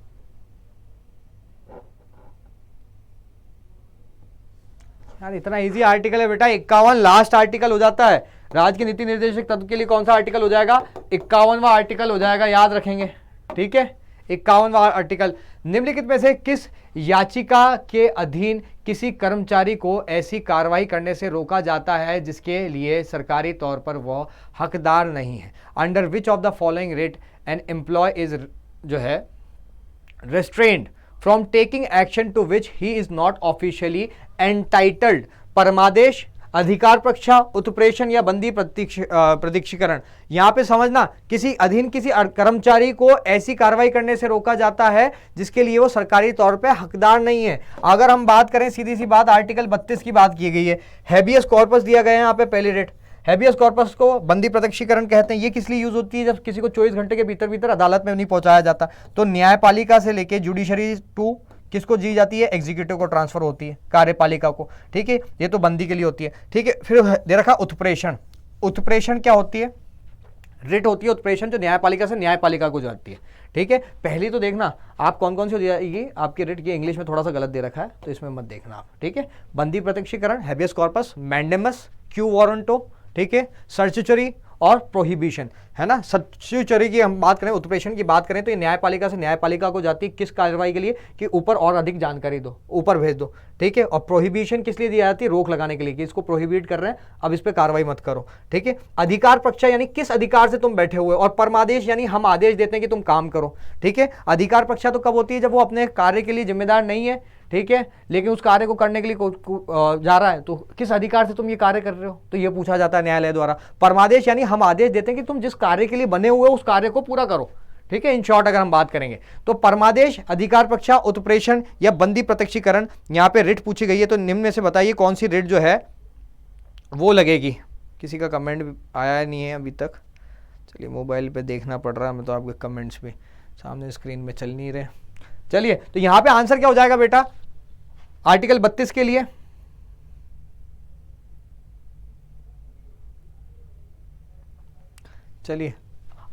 यार इतना इजी आर्टिकल है बेटा, 51 लास्ट आर्टिकल हो जाता है। राज्य के नीति निर्देशक तत्व के लिए कौन सा आर्टिकल हो जाएगा? 51वां आर्टिकल हो जाएगा, याद रखेंगे, ठीक है, 51वां आर्टिकल। निम्नलिखित में से किस याचिका के अधीन किसी कर्मचारी को ऐसी कार्रवाई करने से रोका जाता है जिसके लिए सरकारी तौर पर वह हकदार नहीं है? Under which of the following rate an employ is जो है restrained from taking action to which he is not officially entitled? परमादेश, अधिकार पक्षा, उत्प्रेषण या बंदी प्रतीक्षीकरण। यहां पे समझना, किसी अधीन किसी कर्मचारी को ऐसी कार्रवाई करने से रोका जाता है जिसके लिए वो सरकारी तौर पे हकदार नहीं है। अगर हम बात करें, सीधी सी बात, आर्टिकल 32 की बात की गई है, हैबियस कॉर्पस दिया गया है यहाँ पे पहली रेट। हैबियस कॉर्पस को बंदी प्रत्यक्षीकरण कहते हैं। ये किस लिए यूज होती है? जब किसी को 24 घंटे के भीतर अदालत में नहीं पहुंचाया जाता, तो न्यायपालिका से लेके जुडिशरी टू किसको दी जाती है? एग्जीक्यूटिव को ट्रांसफर होती है, कार्यपालिका को। ठीक है, ये तो बंदी के लिए होती है। ठीक है, फिर दे रखा उत्प्रेषण। उत्प्रेषण क्या होती है? रिट होती है उत्प्रेषण, जो न्यायपालिका से न्यायपालिका को जाती है। ठीक है, पहली तो देखना आप कौन कौन सी हो जाएगी आपकी रिट की। इंग्लिश में थोड़ा सा गलत दे रखा है तो इसमें मत देखना आप। ठीक है, बंदी प्रत्यक्षीकरण, habeas corpus, mandamus, quo warranto, ठीक है, सर्चुचरी और प्रोहिबिशन, है ना। सर्चुचरी की हम बात करें, उत्प्रेषण की बात करें तो ये न्यायपालिका से न्यायपालिका को जाती है किस कार्रवाई के लिए? कि ऊपर और अधिक जानकारी दो, ऊपर भेज दो। ठीक है, और प्रोहिबिशन किस लिए दी जाती है? रोक लगाने के लिए, कि इसको प्रोहिबिट कर रहे हैं, अब इस पर कार्रवाई मत करो। ठीक है, अधिकार पक्षा यानी किस अधिकार से तुम बैठे हुए, और परमादेश यानी हम आदेश देते हैं कि तुम काम करो। ठीक है, अधिकार पक्षा तो कब होती है? जब वो अपने कार्य के लिए जिम्मेदार नहीं है, ठीक है, लेकिन उस कार्य को करने के लिए जा रहा है, तो किस अधिकार से तुम ये कार्य कर रहे हो, तो ये पूछा जाता है न्यायालय द्वारा। परमादेश यानी हम आदेश देते हैं कि तुम जिस कार्य के लिए बने हुए हो उस कार्य को पूरा करो। ठीक है, इन शॉर्ट अगर हम बात करेंगे तो परमादेश, अधिकार पक्षा, उत्प्रेषण या बंदी प्रत्यक्षीकरण, यहाँ पे रिट पूछी गई है। तो निम्न में से बताइए कौन सी रिट जो है वो लगेगी? किसी का कमेंट आया नहीं है अभी तक। चलिए, मोबाइल पे देखना पड़ रहा है मैं तो, आपके कमेंट्स भी सामने स्क्रीन में चल नहीं रहे। चलिए, तो यहाँ पे आंसर क्या हो जाएगा बेटा आर्टिकल 32 के लिए? चलिए,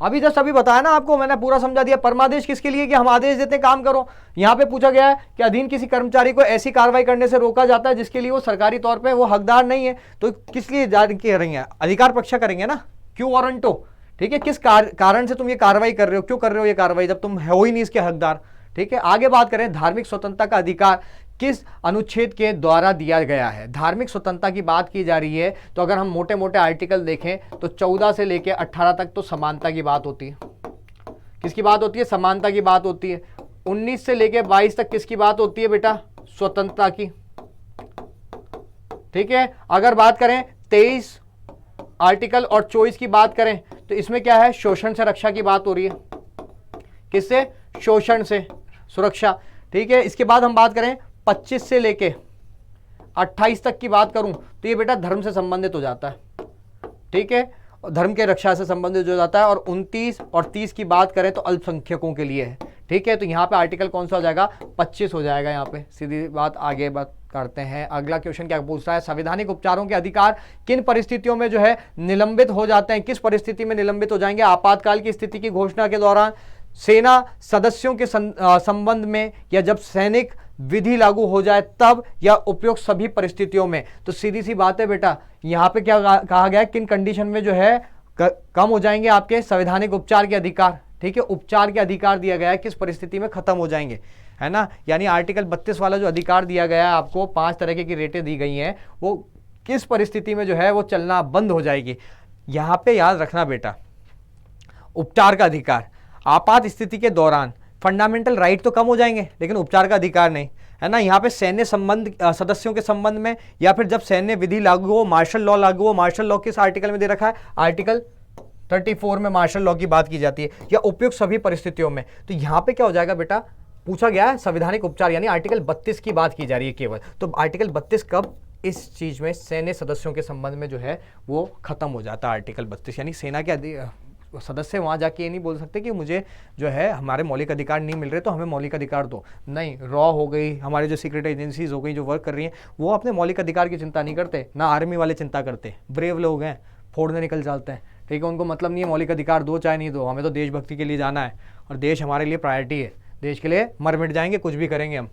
अभी जस्ट अभी बताया ना आपको, मैंने पूरा समझा दिया। परमादेश किसके लिए? कि हम आदेश देते हैं काम करो। यहां पे पूछा गया है कि अधीन किसी कर्मचारी को ऐसी कार्रवाई करने से रोका जाता है जिसके लिए वो सरकारी तौर पे वो हकदार नहीं है, तो किस लिए जारी करेंगे? अधिकार पक्षा करेंगे ना, क्यों वारंटो। ठीक है, किस कारण से तुम ये कार्रवाई कर रहे हो, क्यों कर रहे हो ये कार्रवाई, जब तुम हो ही नहीं इसके हकदार। ठीक है, आगे बात करें, धार्मिक स्वतंत्रता का अधिकार किस अनुच्छेद के द्वारा दिया गया है? धार्मिक स्वतंत्रता की बात की जा रही है तो अगर हम मोटे मोटे आर्टिकल देखें तो 14 से लेकर 18 तक तो समानता की बात होती है। किसकी बात होती है? समानता की बात होती है। 19 से लेकर 22 तक किसकी बात होती है बेटा? स्वतंत्रता की। ठीक है, अगर बात करें 23 आर्टिकल और 24 की बात करें तो इसमें क्या है? शोषण से रक्षा की बात हो रही है। किससे? शोषण से सुरक्षा। ठीक है, इसके बाद हम बात करें 25 से लेके 28 तक की बात करूं तो ये बेटा धर्म से संबंधित हो जाता है। ठीक है, धर्म के रक्षा से संबंधित हो जाता है। और 29 और 30 की बात करें तो अल्पसंख्यकों के लिए है। ठीक है, तो यहाँ पे आर्टिकल कौन सा हो जाएगा? 25 हो जाएगा। यहाँ पे सीधी बात, आगे बात करते हैं। अगला क्वेश्चन क्या पूछ रहा है? संवैधानिक उपचारों के अधिकार किन परिस्थितियों में जो है निलंबित हो जाते हैं? किस परिस्थिति में निलंबित हो जाएंगे? आपातकाल की स्थिति की घोषणा के दौरान, सेना सदस्यों के संबंध में, या जब सैनिक विधि लागू हो जाए तब, या उपयुक्त सभी परिस्थितियों में। तो सीधी सी बात है बेटा, यहां पे क्या कहा गया है? किन कंडीशन में जो है कम हो जाएंगे आपके संवैधानिक उपचार के अधिकार। ठीक है, उपचार के अधिकार दिया गया है, किस परिस्थिति में खत्म हो जाएंगे, है ना। यानी आर्टिकल 32 वाला जो अधिकार दिया गया है आपको, 5 तरह की रेटें दी गई हैं, वो किस परिस्थिति में जो है वो चलना बंद हो जाएगी। यहां पे याद रखना बेटा, उपचार का अधिकार, आपात स्थिति के दौरान फंडामेंटल राइट तो कम हो जाएंगे लेकिन उपचार का अधिकार नहीं, है ना। यहाँ पे सैन्य संबंध सदस्यों के संबंध में, या फिर जब सैन्य विधि लागू हो, मार्शल लॉ लागू हो। मार्शल लॉ किस आर्टिकल में दे रखा है? आर्टिकल 34 में मार्शल लॉ की बात की जाती है, या उपयुक्त सभी परिस्थितियों में। तो यहाँ पे क्या हो जाएगा बेटा? पूछा गया है संवैधानिक उपचार, यानी आर्टिकल 32 की बात की जा रही है केवल। तो आर्टिकल 32 कब इस चीज में सैन्य सदस्यों के संबंध में जो है वो खत्म हो जाता है। आर्टिकल 32 यानी सेना के सदस्य वहां जाके ये नहीं बोल सकते कि मुझे जो है हमारे मौलिक अधिकार नहीं मिल रहे तो हमें मौलिक अधिकार दो। नहीं, रॉ हो गई, हमारे जो सीक्रेट एजेंसीज हो गई जो वर्क कर रही हैं, वो अपने मौलिक अधिकार की चिंता नहीं करते, ना आर्मी वाले चिंता करते। ब्रेव लोग हैं, फोड़ने निकल जाते हैं। ठीक है, उनको मतलब नहीं है मौलिक अधिकार दो चाहे नहीं दो, हमें तो देशभक्ति के लिए जाना है और देश हमारे लिए प्रायोरिटी है। देश के लिए मर मिट जाएंगे, कुछ भी करेंगे हम।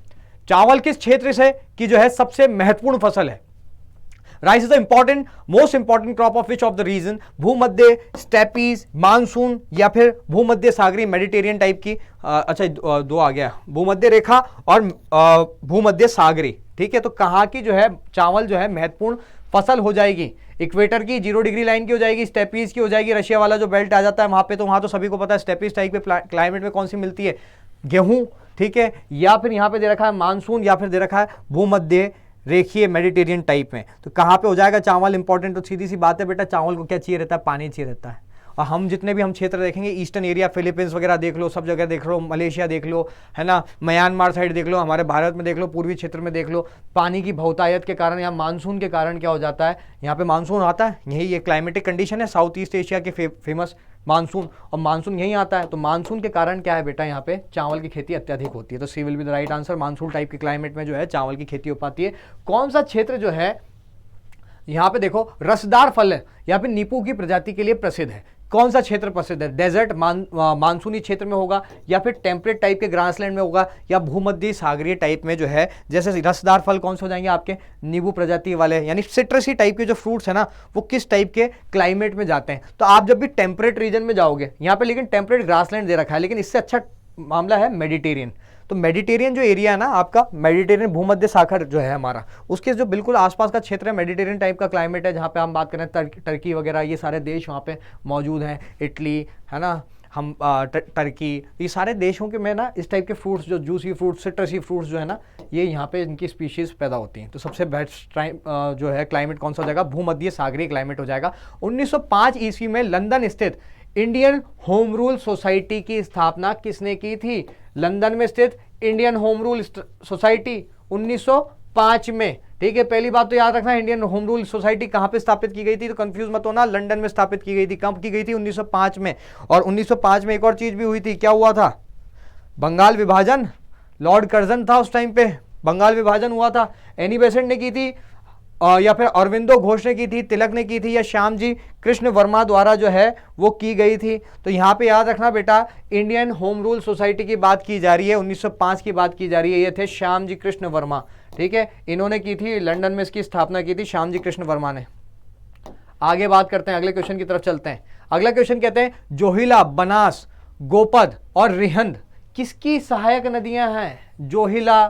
चावल किस क्षेत्र से की जो है सबसे महत्वपूर्ण फसल है? Rice is the important most important crop of which of the region, भूमध्य, स्टेपीज, मानसून या फिर भूमध्य सागरी मेडिटेरियन टाइप की, अच्छा दो आ गया, भूमध्य रेखा और भूमध्य सागरी, ठीक है। तो कहाँ की जो है चावल जो है महत्वपूर्ण फसल हो जाएगी, इक्वेटर की 0 डिग्री लाइन की हो जाएगी, स्टेपीज की हो जाएगी, रशिया वाला जो बेल्ट आ जाता है वहां पे, तो वहां तो सभी को पता है स्टेपीज टाइप के क्लाइमेट में कौन सी मिलती है, गेहूं, ठीक है। या फिर यहाँ पे दे रखा है मानसून, या फिर दे रखा है भूमध्य रेखीय मेडिटेरियन टाइप में। तो कहाँ पे हो जाएगा चावल इंपॉर्टेंट, तो सीधी सी बात है बेटा, चावल को क्या चाहिए रहता है, पानी चाहिए रहता है। और हम जितने भी हम क्षेत्र देखेंगे, ईस्टर्न एरिया, फिलीपींस वगैरह देख लो, सब जगह देख लो, मलेशिया देख लो, है ना, म्यांमार साइड देख लो, हमारे भारत में देख लो, पूर्वी क्षेत्र में देख लो, पानी की बहुतायत के कारण, यहाँ मानसून के कारण क्या हो जाता है, यहाँ पे मानसून आता है, यही ये क्लाइमेटिक कंडीशन है साउथ ईस्ट एशिया के फेमस मानसून, और मानसून यहीं आता है। तो मानसून के कारण क्या है बेटा, यहाँ पे चावल की खेती अत्यधिक होती है। तो C will be the right answer, monsoon type के क्लाइमेट में जो है चावल की खेती हो पाती है। कौन सा क्षेत्र जो है यहाँ पे देखो रसदार फल है, यहाँ पे नींबू की प्रजाति के लिए प्रसिद्ध है, कौन सा क्षेत्र प्रसिद्ध है, डेजर्ट मानसूनी क्षेत्र में होगा, या फिर टेम्परेट टाइप के ग्रासलैंड में होगा, या भूमध्य सागरीय टाइप में जो है, जैसे रसदार फल कौन से हो जाएंगे आपके, नींबू प्रजाति वाले, यानी सिट्रसी टाइप के जो फ्रूट्स है ना, वो किस टाइप के क्लाइमेट में जाते हैं। तो आप जब भी टेम्परेट रीजन में जाओगे, यहाँ पे लेकिन टेम्परेट ग्रासलैंड दे रखा है, लेकिन इससे अच्छा मामला है मेडिटेरियन। तो मेडिटेरियन जो एरिया है ना आपका, मेडिटेरियन भूमध्य सागर जो है हमारा, उसके जो बिल्कुल आसपास का क्षेत्र है, मेडिटेरियन टाइप का क्लाइमेट है, जहाँ पे हम बात करें टर्की वगैरह, ये सारे देश वहाँ पे मौजूद हैं, इटली, है ना, हम टर्की, ये सारे देशों के में ना इस टाइप के फ्रूट्स, जो जूसी फ्रूट्स, सिट्रसी फ्रूट्स जो है ना, ये यहाँ पे इनकी स्पीशीज पैदा होती हैं। तो सबसे बेस्ट जो है क्लाइमेट कौन सा हो जाएगा, भूमध्य सागरीय क्लाइमेट हो जाएगा। 1905 ईस्वी में लंदन स्थित इंडियन होम रूल सोसाइटी की स्थापना किसने की थी, लंदन में स्थित इंडियन होम रूल सोसाइटी 1905 में, ठीक है। पहली बात तो याद रखना, इंडियन होम रूल सोसाइटी कहां पे स्थापित की गई थी, तो कंफ्यूज मत होना, लंदन में स्थापित की गई थी। कब की गई थी, 1905 में। और 1905 में एक और चीज भी हुई थी, क्या हुआ था, बंगाल विभाजन, लॉर्ड कर्जन था उस टाइम पे, बंगाल विभाजन हुआ था, एनी बेसेंट ने की थी, या फिर अरविंदो घोष ने की थी, तिलक ने की थी, या श्याम जी कृष्ण वर्मा द्वारा जो है वो की गई थी। तो यहाँ पे याद रखना बेटा, इंडियन होम रूल सोसाइटी की बात की जा रही है, 1905 की बात की जा रही है, ये थे श्याम जी कृष्ण वर्मा, ठीक है, इन्होंने की थी, लंदन में इसकी स्थापना की थी श्याम जी कृष्ण वर्मा ने। आगे बात करते हैं, अगले क्वेश्चन की तरफ चलते हैं। अगला क्वेश्चन कहते हैं, जोहिला, बनास, गोपद और रिहंद किसकी सहायक नदियां हैं, जोहिला,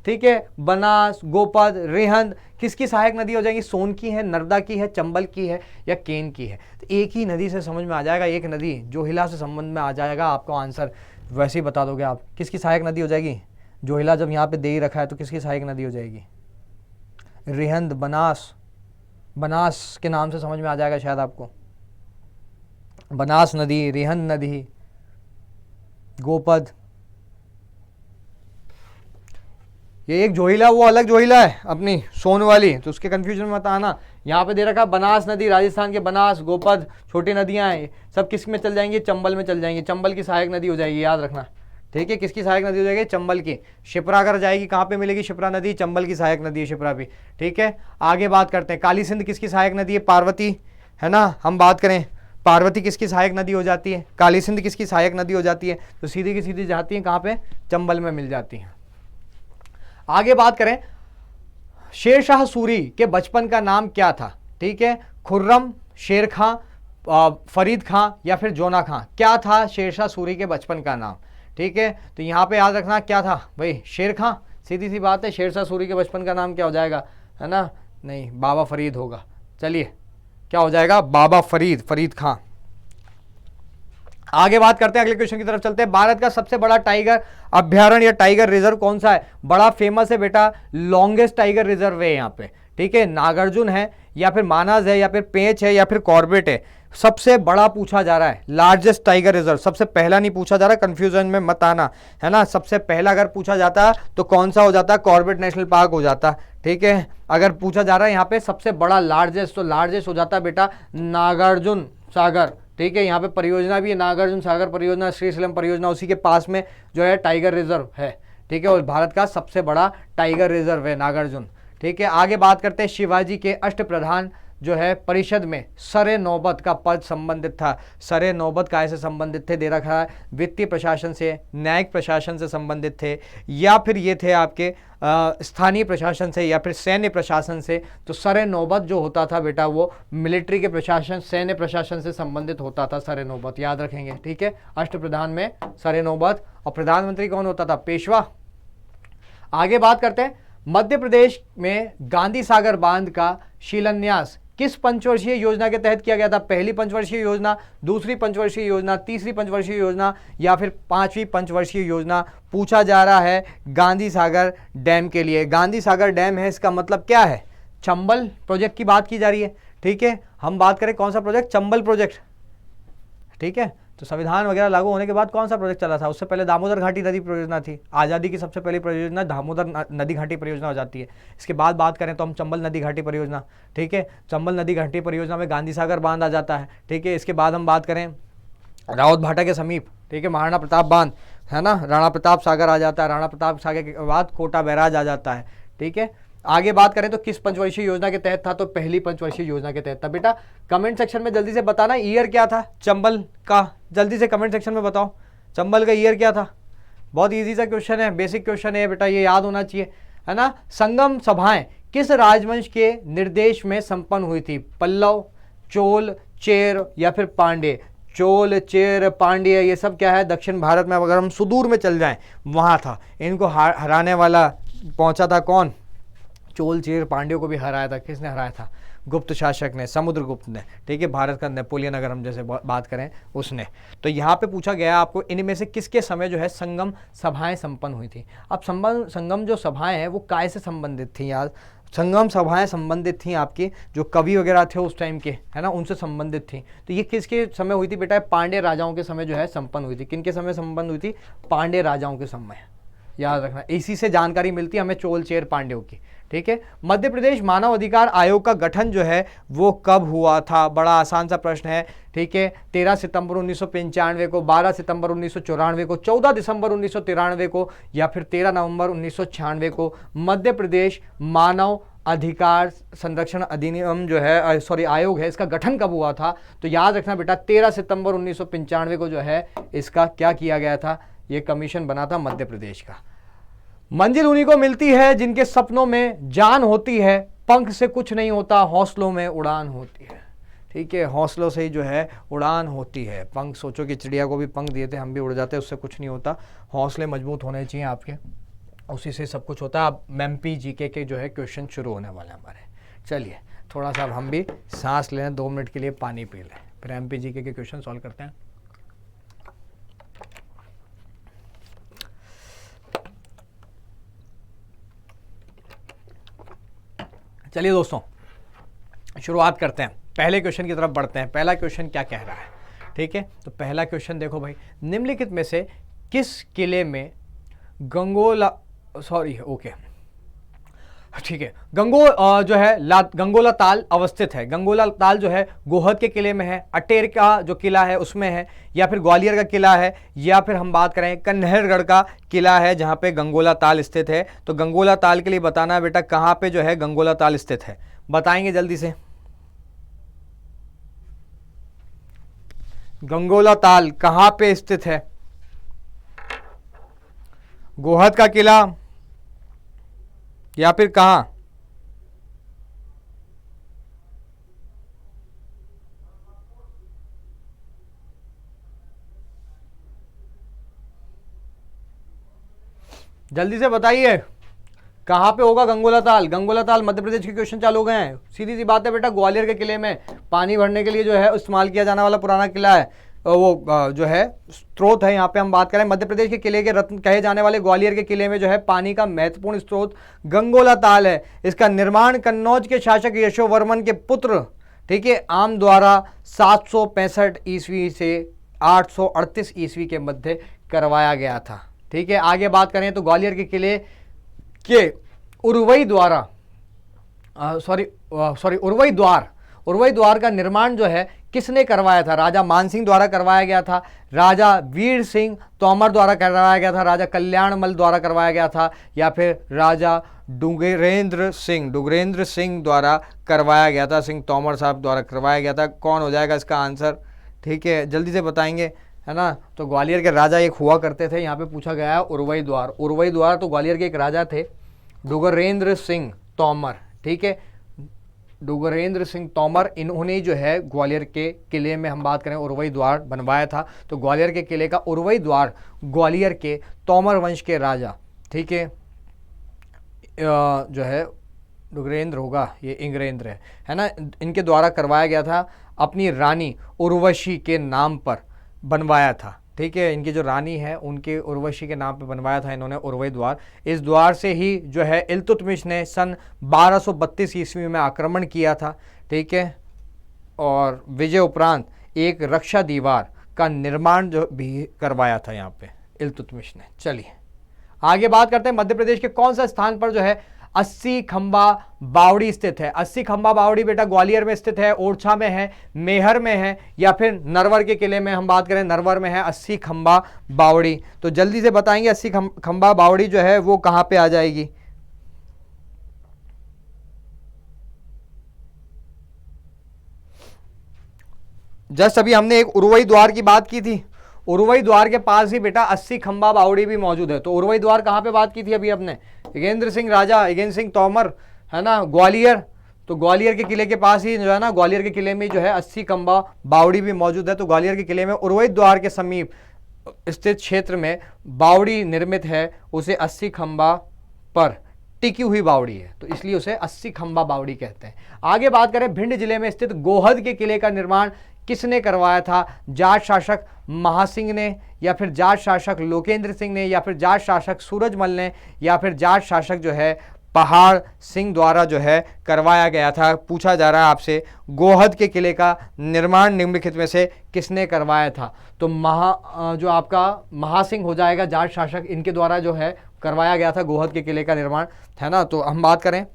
ठीक है, बनास, गोपद, रिहंद किसकी सहायक नदी हो जाएंगी, सोन की है, नर्मदा की है, चंबल की है, या केन की है। तो एक ही नदी से समझ में आ जाएगा, एक नदी जोहिला से संबंध में आ जाएगा, आपको आंसर वैसे ही बता दोगे आप, किसकी सहायक नदी हो जाएगी, जोहिला जब यहाँ पे दे ही रखा है तो किसकी सहायक नदी हो जाएगी, रिहंद, बनास, बनास के नाम से समझ में आ जाएगा शायद आपको, बनास नदी, रिहंद नदी, गोपद, ये एक जोहिला वो अलग जोहिला है अपनी सोन वाली, तो उसके कंफ्यूजन मत आना। यहाँ पे दे रखा बनास नदी, राजस्थान के बनास, गोपद छोटी नदियाँ हैं, सब किस में चल जाएंगी, चंबल में चल जाएंगी, चंबल की सहायक नदी हो जाएगी, याद रखना, ठीक है। किसकी सहायक नदी हो जाएगी, चंबल की। शिप्रा अगर जाएगी कहाँ पे मिलेगी, शिप्रा नदी चंबल की सहायक नदी है, शिप्रा भी, ठीक है। आगे बात करते हैं, काली सिंध किसकी सहायक नदी है, पार्वती, है ना, हम बात करें पार्वती किसकी सहायक नदी हो जाती है, काली सिंध किसकी सहायक नदी हो जाती है, तो सीधी की सीधी जाती है कहाँ पे, चंबल में मिल जाती है। आगे बात करें, शेरशाह सूरी के बचपन का नाम क्या था, ठीक है, खुर्रम, शेर खां, फरीद खां या फिर जोना खां, क्या था शेरशाह सूरी के बचपन का नाम, ठीक है। तो यहाँ पे याद रखना क्या था भाई, शेर खां, सीधी सी बात है, शेरशाह सूरी के बचपन का नाम क्या हो जाएगा, है ना, नहीं बाबा फरीद होगा, चलिए क्या हो जाएगा, बाबा फरीद, फरीद खां। आगे बात करते हैं, अगले क्वेश्चन की तरफ चलते हैं। भारत का सबसे बड़ा टाइगर अभ्यारण्य या टाइगर रिजर्व कौन सा है, बड़ा फेमस है बेटा, लॉन्गेस्ट टाइगर रिजर्व है यहाँ पे, ठीक है, नागार्जुन है, या फिर मानस है, या फिर पेंच है, या फिर कॉर्बेट है। सबसे बड़ा पूछा जा रहा है, लार्जेस्ट टाइगर रिजर्व, सबसे पहला नहीं पूछा जा रहा, कंफ्यूजन में मत आना, है ना। सबसे पहला अगर पूछा जाता तो कौन सा हो जाता, कॉर्बेट नेशनल पार्क हो जाता, ठीक है। अगर पूछा जा रहा है यहाँ पे सबसे बड़ा लार्जेस्ट, तो लार्जेस्ट हो जाता बेटा नागार्जुन सागर, ठीक है। यहाँ पे परियोजना भी है, नागार्जुन सागर परियोजना, श्रीशैलम परियोजना, उसी के पास में जो है टाइगर रिजर्व है, ठीक है, और भारत का सबसे बड़ा टाइगर रिजर्व है नागार्जुन, ठीक है। आगे बात करते हैं, शिवाजी के अष्टप्रधान जो है परिषद में सरे नौबत का पद संबंधित था। सरे नौबत काय से संबंधित थे, दे रखा है वित्तीय प्रशासन से, न्यायिक प्रशासन से संबंधित थे, या फिर ये थे आपके स्थानीय प्रशासन से, या फिर सैन्य प्रशासन से। तो सरे नौबत जो होता था बेटा वो मिलिट्री के प्रशासन, सैन्य प्रशासन से संबंधित होता था सरे नौबत, याद रखेंगे, ठीक है। अष्टप्रधान में सरे नौबत, और प्रधानमंत्री कौन होता था, पेशवा। आगे बात करते हैं, मध्य प्रदेश में गांधी सागर बांध का शिलान्यास किस पंचवर्षीय योजना के तहत किया गया था? पहली पंचवर्षीय योजना, दूसरी पंचवर्षीय योजना, तीसरी पंचवर्षीय योजना, या फिर पांचवी पंचवर्षीय योजना पूछा जा रहा है गांधी सागर डैम के लिए। गांधी सागर डैम है, इसका मतलब क्या है? चंबल प्रोजेक्ट की बात की जा रही है, ठीक है। हम बात करें कौन सा प्रोजेक्ट? चंबल प्रोजेक्ट, ठीक है। तो संविधान वगैरह लागू होने के बाद कौन सा प्रोजेक्ट चला था? उससे पहले दामोदर घाटी नदी परियोजना थी। आज़ादी की सबसे पहली परियोजना दामोदर नदी घाटी परियोजना हो जाती है। इसके बाद बात करें तो हम चंबल नदी घाटी परियोजना, ठीक है। चंबल नदी घाटी परियोजना में गांधी सागर बांध आ जाता है, ठीक है। इसके बाद हम बात करें रावत भाटा के समीप, ठीक है, महाराणा प्रताप बांध है ना, राणा प्रताप सागर आ जाता है। राणा प्रताप सागर के बाद कोटा बैराज आ जाता है, ठीक है। आगे बात करें तो किस पंचवर्षीय योजना के तहत था? तो पहली पंचवर्षीय योजना के तहत था। बेटा कमेंट सेक्शन में जल्दी से बताना ईयर क्या था चंबल का, जल्दी से कमेंट सेक्शन में बताओ चंबल का ईयर क्या था। बहुत इजी सा क्वेश्चन है, बेसिक क्वेश्चन है बेटा, ये याद होना चाहिए, है ना। संगम सभाएं किस राजवंश के निर्देश में संपन्न हुई थी? पल्लव, चोल, चेर, या फिर पांड्य? चोल, चेर, पांड्य, ये सब क्या है? दक्षिण भारत में। अगर हम सुदूर में चल जाएं वहां था। इनको हराने वाला पहुंचा था कौन? चोल, चेर, पांड्यों को भी हराया था। किसने हराया था? गुप्त शासक ने, समुद्रगुप्त ने, ठीक है। भारत का नेपोलियन अगर हम जैसे बात करें उसने। तो यहाँ पे पूछा गया आपको इनमें से किसके समय जो है संगम सभाएं संपन्न हुई थी। अब संगम जो सभाएं हैं वो काय से संबंधित थी यार? संगम सभाएं संबंधित थी आपकी जो कवि वगैरह थे उस टाइम के, है ना, उनसे संबंधित थी। तो ये किसके समय हुई थी बेटा? पांड्य राजाओं के समय जो है संपन्न हुई थी। किनके समय संपन्न हुई थी? पांड्य राजाओं के समय, याद रखना। इसी से जानकारी मिलती है हमें चोल, चेर, पांड्यों की, ठीक है। मध्य प्रदेश मानव अधिकार आयोग का गठन जो है वो कब हुआ था? बड़ा आसान सा प्रश्न है, ठीक है। 13 सितंबर 1995 को, 12 सितंबर 1994 को, 14 दिसंबर 1993 को, या फिर 13 नवंबर 1996 को मध्य प्रदेश मानव अधिकार संरक्षण अधिनियम जो है आयोग है, इसका गठन कब हुआ था? तो याद रखना बेटा 13 सितंबर 1995 को जो है इसका क्या किया गया था? ये कमीशन बना था मध्य प्रदेश का। मंजिल उन्हीं को मिलती है जिनके सपनों में जान होती है, पंख से कुछ नहीं होता, हौसलों में उड़ान होती है, ठीक है। हौसलों से ही जो है उड़ान होती है। पंख, सोचो कि चिड़िया को भी पंख दिए थे, हम भी उड़ जाते, उससे कुछ नहीं होता। हौसले मजबूत होने चाहिए आपके, उसी से सब कुछ होता है। अब एमपी जीके के जो है क्वेश्चन शुरू होने वाले हैं हमारे। चलिए थोड़ा सा अब हम भी सांस लें, 2 मिनट के लिए पानी पी लें, फिर एमपी जीके के क्वेश्चन सॉल्व करते हैं। चलिए दोस्तों शुरुआत करते हैं, पहले क्वेश्चन की तरफ बढ़ते हैं। पहला क्वेश्चन क्या कह रहा है, ठीक है। तो पहला क्वेश्चन देखो भाई, निम्नलिखित में से किस किले में गंगोला ताल अवस्थित है? गंगोला ताल जो है गोहद के किले में है, अटेर का जो किला है उसमें है, या फिर ग्वालियर का किला है, या फिर हम बात करें कन्हैरगढ़ का किला है जहां पे गंगोला ताल स्थित है। तो गंगोला ताल के लिए बताना है बेटा कहां पे जो है गंगोला ताल स्थित है, बताएंगे जल्दी से। गंगोला ताल कहां पे स्थित है? गोहद का किला या फिर कहां? जल्दी से बताइए कहां पे होगा गंगोला ताल? गंगोला ताल मध्य प्रदेश के क्वेश्चन चालू हो गए हैं। सीधी सी बात है बेटा, ग्वालियर के किले में पानी भरने के लिए जो है इस्तेमाल किया जाने वाला पुराना किला है, वो जो है स्रोत है। यहाँ पे हम बात करें मध्य प्रदेश के किले के रत्न कहे जाने वाले ग्वालियर के किले में जो है पानी का महत्वपूर्ण स्रोत गंगोला ताल है। इसका निर्माण कन्नौज के शासक यशोवर्मन के पुत्र, ठीक है, आम द्वारा 765 ईस्वी से 838 ईस्वी के मध्य करवाया गया था, ठीक है। आगे बात करें तो ग्वालियर के किले के उरवई द्वार का निर्माण जो है किसने करवाया था? राजा मानसिंह द्वारा करवाया गया था, राजा वीर सिंह तोमर द्वारा करवाया गया था, राजा कल्याणमल द्वारा करवाया गया था, या फिर राजा डुगरेंद्र सिंह द्वारा करवाया गया था, सिंह तोमर साहब द्वारा करवाया गया था। कौन हो जाएगा इसका आंसर? ठीक है, जल्दी से बताएंगे, है ना। तो ग्वालियर के राजा एक हुआ करते थे, यहाँ पे पूछा गया है उरवई द्वार। उरवई द्वार तो ग्वालियर के एक राजा थे, डुगरेंद्र सिंह तोमर। ठीक है, डुगरेंद्र सिंह तोमर, इन्होंने जो है ग्वालियर के किले में हम बात करें उरवई द्वार बनवाया था। तो ग्वालियर के किले का उरवई द्वार ग्वालियर के तोमर वंश के राजा, ठीक है, जो है डुगरेंद्र होगा, ये इंग्रेंद्र है ना, इनके द्वारा करवाया गया था। अपनी रानी उर्वशी के नाम पर बनवाया था। ठीक है, इनकी जो रानी है उनके उर्वशी के नाम पे बनवाया था इन्होंने उरवई द्वार। इस द्वार से ही जो है इल्तुतमिश ने सन 1232 ईस्वी में आक्रमण किया था। ठीक है, और विजय उपरांत एक रक्षा दीवार का निर्माण जो भी करवाया था यहाँ पे इल्तुतमिश ने। चलिए आगे बात करते हैं, मध्य प्रदेश के कौन सा स्थान पर जो है 80 खंबा बावड़ी स्थित है? 80 खंबा बावड़ी बेटा ग्वालियर में स्थित है, ओरछा में है, मेहर में है, या फिर नरवर के किले में हम बात करें नरवर में है 80 खंबा बावड़ी। तो जल्दी से बताएंगे 80 खंबा बावड़ी जो है वो कहां पे आ जाएगी? जस्ट अभी हमने एक उरवई द्वार की बात की थी, उरवई द्वार के पास ही बेटा 80 खंबा बावड़ी भी मौजूद है। तो उरवई द्वार कहां पे बात की थी अभी अपने? योगेंद्र सिंह राजा, योगेंद्र सिंह तोमर, है ना, ग्वालियर। तो ग्वालियर के किले के पास ही जो है ना, ग्वालियर के किले में जो है 80 खंबा बावड़ी भी मौजूद है। तो ग्वालियर के किले में उरवई द्वार के समीप स्थित क्षेत्र में बावड़ी निर्मित है, उसे 80 खंबा पर टिकी हुई बावड़ी है, तो इसलिए उसे 80 खंबा बावड़ी कहते हैं। आगे बात करें, भिंड जिले में स्थित गोहद के किले का निर्माण किसने करवाया था? जाट शासक महासिंह ने, या फिर जाट शासक लोकेंद्र सिंह ने, या फिर जाट शासक सूरजमल ने, या फिर जाट शासक जो है पहाड़ सिंह द्वारा जो है करवाया गया था? पूछा जा रहा है आपसे, गोहद के किले का निर्माण निम्नलिखित में से किसने करवाया था? तो जो आपका महासिंह हो जाएगा जाट शासक, इनके द्वारा जो है करवाया गया था गोहद के किले का निर्माण, है ना। तो हम बात करें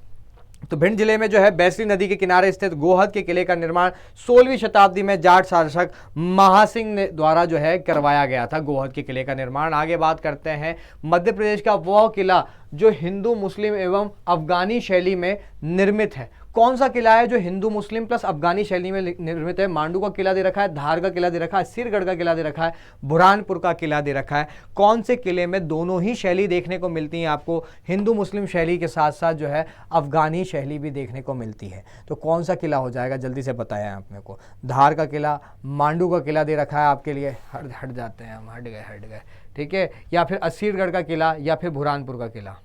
तो भिंड जिले में जो है बैसली नदी के किनारे स्थित गोहद के किले का निर्माण 16वीं शताब्दी में जाट शासक महासिंह ने द्वारा जो है करवाया गया था, गोहद के किले का निर्माण। आगे बात करते हैं, मध्य प्रदेश का वह किला जो हिंदू मुस्लिम एवं अफगानी शैली में निर्मित है। कौन सा किला है जो हिंदू मुस्लिम प्लस अफगानी शैली में निर्मित है? मांडू का किला दे रखा है, धार का किला दे रखा है, सिरगढ़ का किला दे रखा है, बुरहानपुर का किला दे रखा है। कौन से किले में दोनों ही शैली देखने को मिलती है आपको? हिंदू मुस्लिम शैली के साथ साथ जो है अफगानी शैली भी देखने को मिलती है। तो कौन सा किला हो जाएगा? जल्दी से बताया आपने को। धार का किला, मांडू का किला दे रखा है आपके लिए, हट जाते हैं हम, हट गए, ठीक है, या फिर असीरगढ़ का किला, या फिर बुरहानपुर का किला।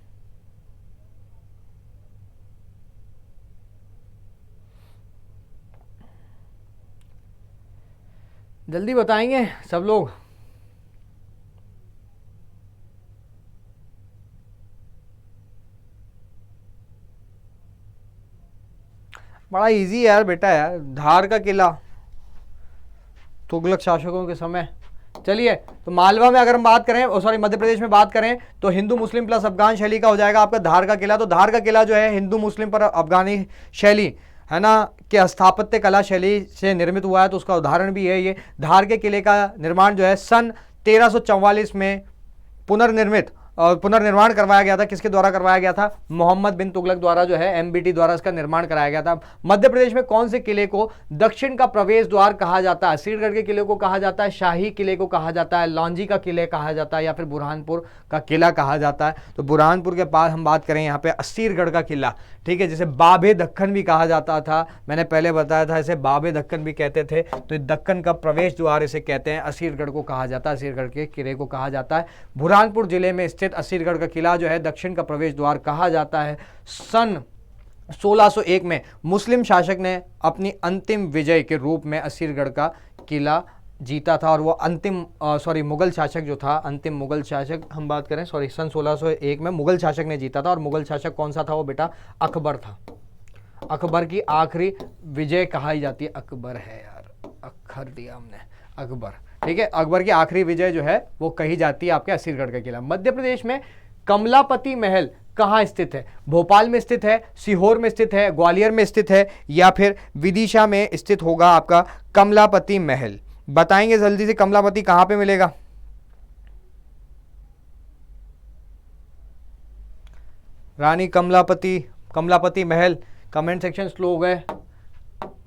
जल्दी बताएंगे सब लोग। बड़ा इजी है यार बेटा, यार धार का किला तुगलक शासकों के समय। चलिए, तो मालवा में अगर हम बात करें, सॉरी मध्य प्रदेश में बात करें, तो हिंदू मुस्लिम प्लस अफगान शैली का हो जाएगा आपका धार का किला। तो धार का किला जो है हिंदू मुस्लिम पर अफगानी शैली, है ना, कि स्थापत्य कला शैली से निर्मित हुआ है। तो उसका उदाहरण भी है ये। धार के किले का निर्माण जो है सन 1344 में पुनर्निर्माण करवाया गया था। किसके द्वारा करवाया गया था? मोहम्मद बिन तुगलक द्वारा जो है एमबीटी द्वारा इसका निर्माण कराया गया था। मध्य प्रदेश में कौन से किले को दक्षिण का प्रवेश द्वार कहा जाता है? सीरगढ़ के किले को कहा जाता है, शाही किले को कहा जाता है, लौंजी का किले कहा जाता है, या फिर बुरहानपुर का किला कहा जाता है? तो बुरहानपुर के पास हम बात करें यहाँ पे असीरगढ़ का किला, ठीक है, जिसे बाबे दक्कन भी कहा जाता था। मैंने पहले बताया था इसे बाबे दक्कन भी कहते थे। तो दक्कन का प्रवेश द्वार इसे कहते हैं, असीरगढ़ को कहा जाता है, असीरगढ़ के किले को कहा जाता है। बुरहानपुर जिले में स्थित असीरगढ़ का किला जो है दक्षिण का प्रवेश द्वार कहा जाता है। सन 1601 में मुस्लिम शासक ने अपनी अंतिम विजय के रूप में असीरगढ़ का किला जीता था। और वो मुगल शासक जो था, अंतिम मुगल शासक हम बात करें, सन 1601 में मुगल शासक ने जीता था। और मुगल शासक कौन सा था? वो बेटा अकबर था। अकबर की आखिरी विजय कही जाती है, अकबर है यार, अखर दिया हमने, अकबर, ठीक है, अकबर की आखिरी विजय जो है वो कही जाती है आपके असीरगढ़ का किला। मध्य प्रदेश में कमलापति महल कहाँ स्थित है? भोपाल में स्थित है, सीहोर में स्थित है, ग्वालियर में स्थित है, या फिर विदिशा में स्थित होगा आपका कमलापति महल? बताएंगे जल्दी से, कमलापति कहाँ पे मिलेगा? रानी कमलापति महल, कमेंट सेक्शन स्लो हो गए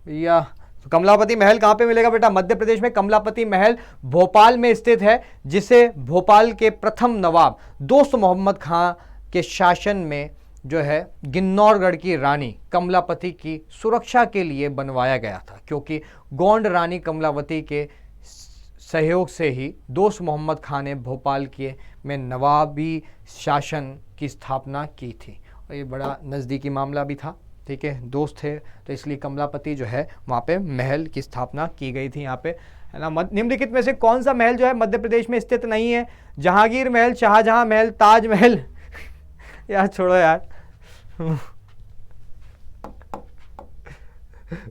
भैया। तो कमलापति महल कहाँ पे मिलेगा बेटा? मध्य प्रदेश में कमलापति महल भोपाल में स्थित है, जिसे भोपाल के प्रथम नवाब दोस्त मोहम्मद खां के शासन में जो है गिन्नौरगढ़ की रानी कमलापति की सुरक्षा के लिए बनवाया गया था, क्योंकि गोंड रानी कमलावती के सहयोग से ही दोस्त मोहम्मद खां ने भोपाल के में नवाबी शासन की स्थापना की थी। और ये बड़ा नज़दीकी मामला भी था, ठीक है, दोस्त थे, तो इसलिए कमलापति जो है वहाँ पे महल की स्थापना की गई थी यहाँ पे, है ना। निम्नलिखित में से कौन सा महल जो है मध्य प्रदेश में स्थित नहीं है? जहांगीर महल, शाहजहां महल, ताजमहल यार छोड़ो यार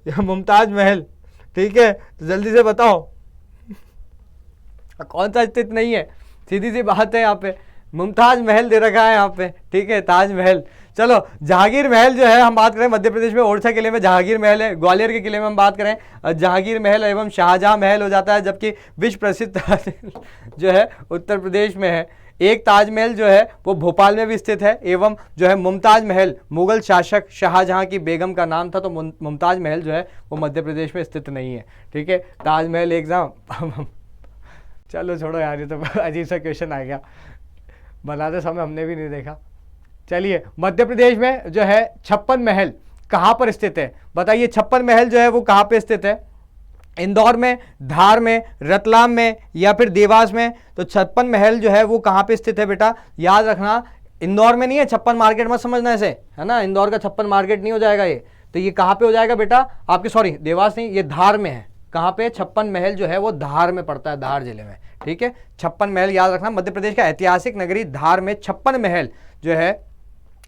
या मुमताज महल, ठीक है, तो जल्दी से बताओ कौन सा स्थित नहीं है? सीधी सी बात है, यहाँ पे मुमताज महल दे रखा है यहाँ पे, ठीक है, ताजमहल। चलो जहांगीर महल जो है हम बात करें मध्य प्रदेश में ओरछा किले में जहांगीर महल है, ग्वालियर के किले में हम बात करें जहांगीर महल एवं शाहजहां महल हो जाता है, जबकि विश्व प्रसिद्ध ताजमहल जो है उत्तर प्रदेश में है। एक ताजमहल जो है वो भोपाल में भी स्थित है, एवं जो है मुमताज महल मुगल शासक शाहजहां की बेगम का नाम था, तो मुमताज महल जो है वो मध्य प्रदेश में स्थित नहीं है, ठीक है। ताजमहल एग्जाम चलो छोड़ो यार, ये तो अजीब सा क्वेश्चन आ गया, बनाते समय हमने भी नहीं देखा। चलिए मध्य प्रदेश में जो है 56 महल कहाँ पर स्थित है? बताइए 56 महल जो है वो कहाँ पे स्थित है? इंदौर में, धार में, रतलाम में या फिर देवास में? तो 56 महल जो है वो कहाँ पे स्थित है बेटा? याद रखना इंदौर में नहीं है, 56 मार्केट मत समझना ऐसे, है ना, इंदौर का 56 मार्केट नहीं हो जाएगा ये। तो ये कहाँ पे हो जाएगा बेटा आपके, सॉरी देवास नहीं, ये धार में है। कहाँ पे? 56 महल जो है वो धार में पड़ता है, धार जिले में, ठीक है। 56 महल याद रखना, मध्य प्रदेश का ऐतिहासिक नगरी धार में 56 महल जो है,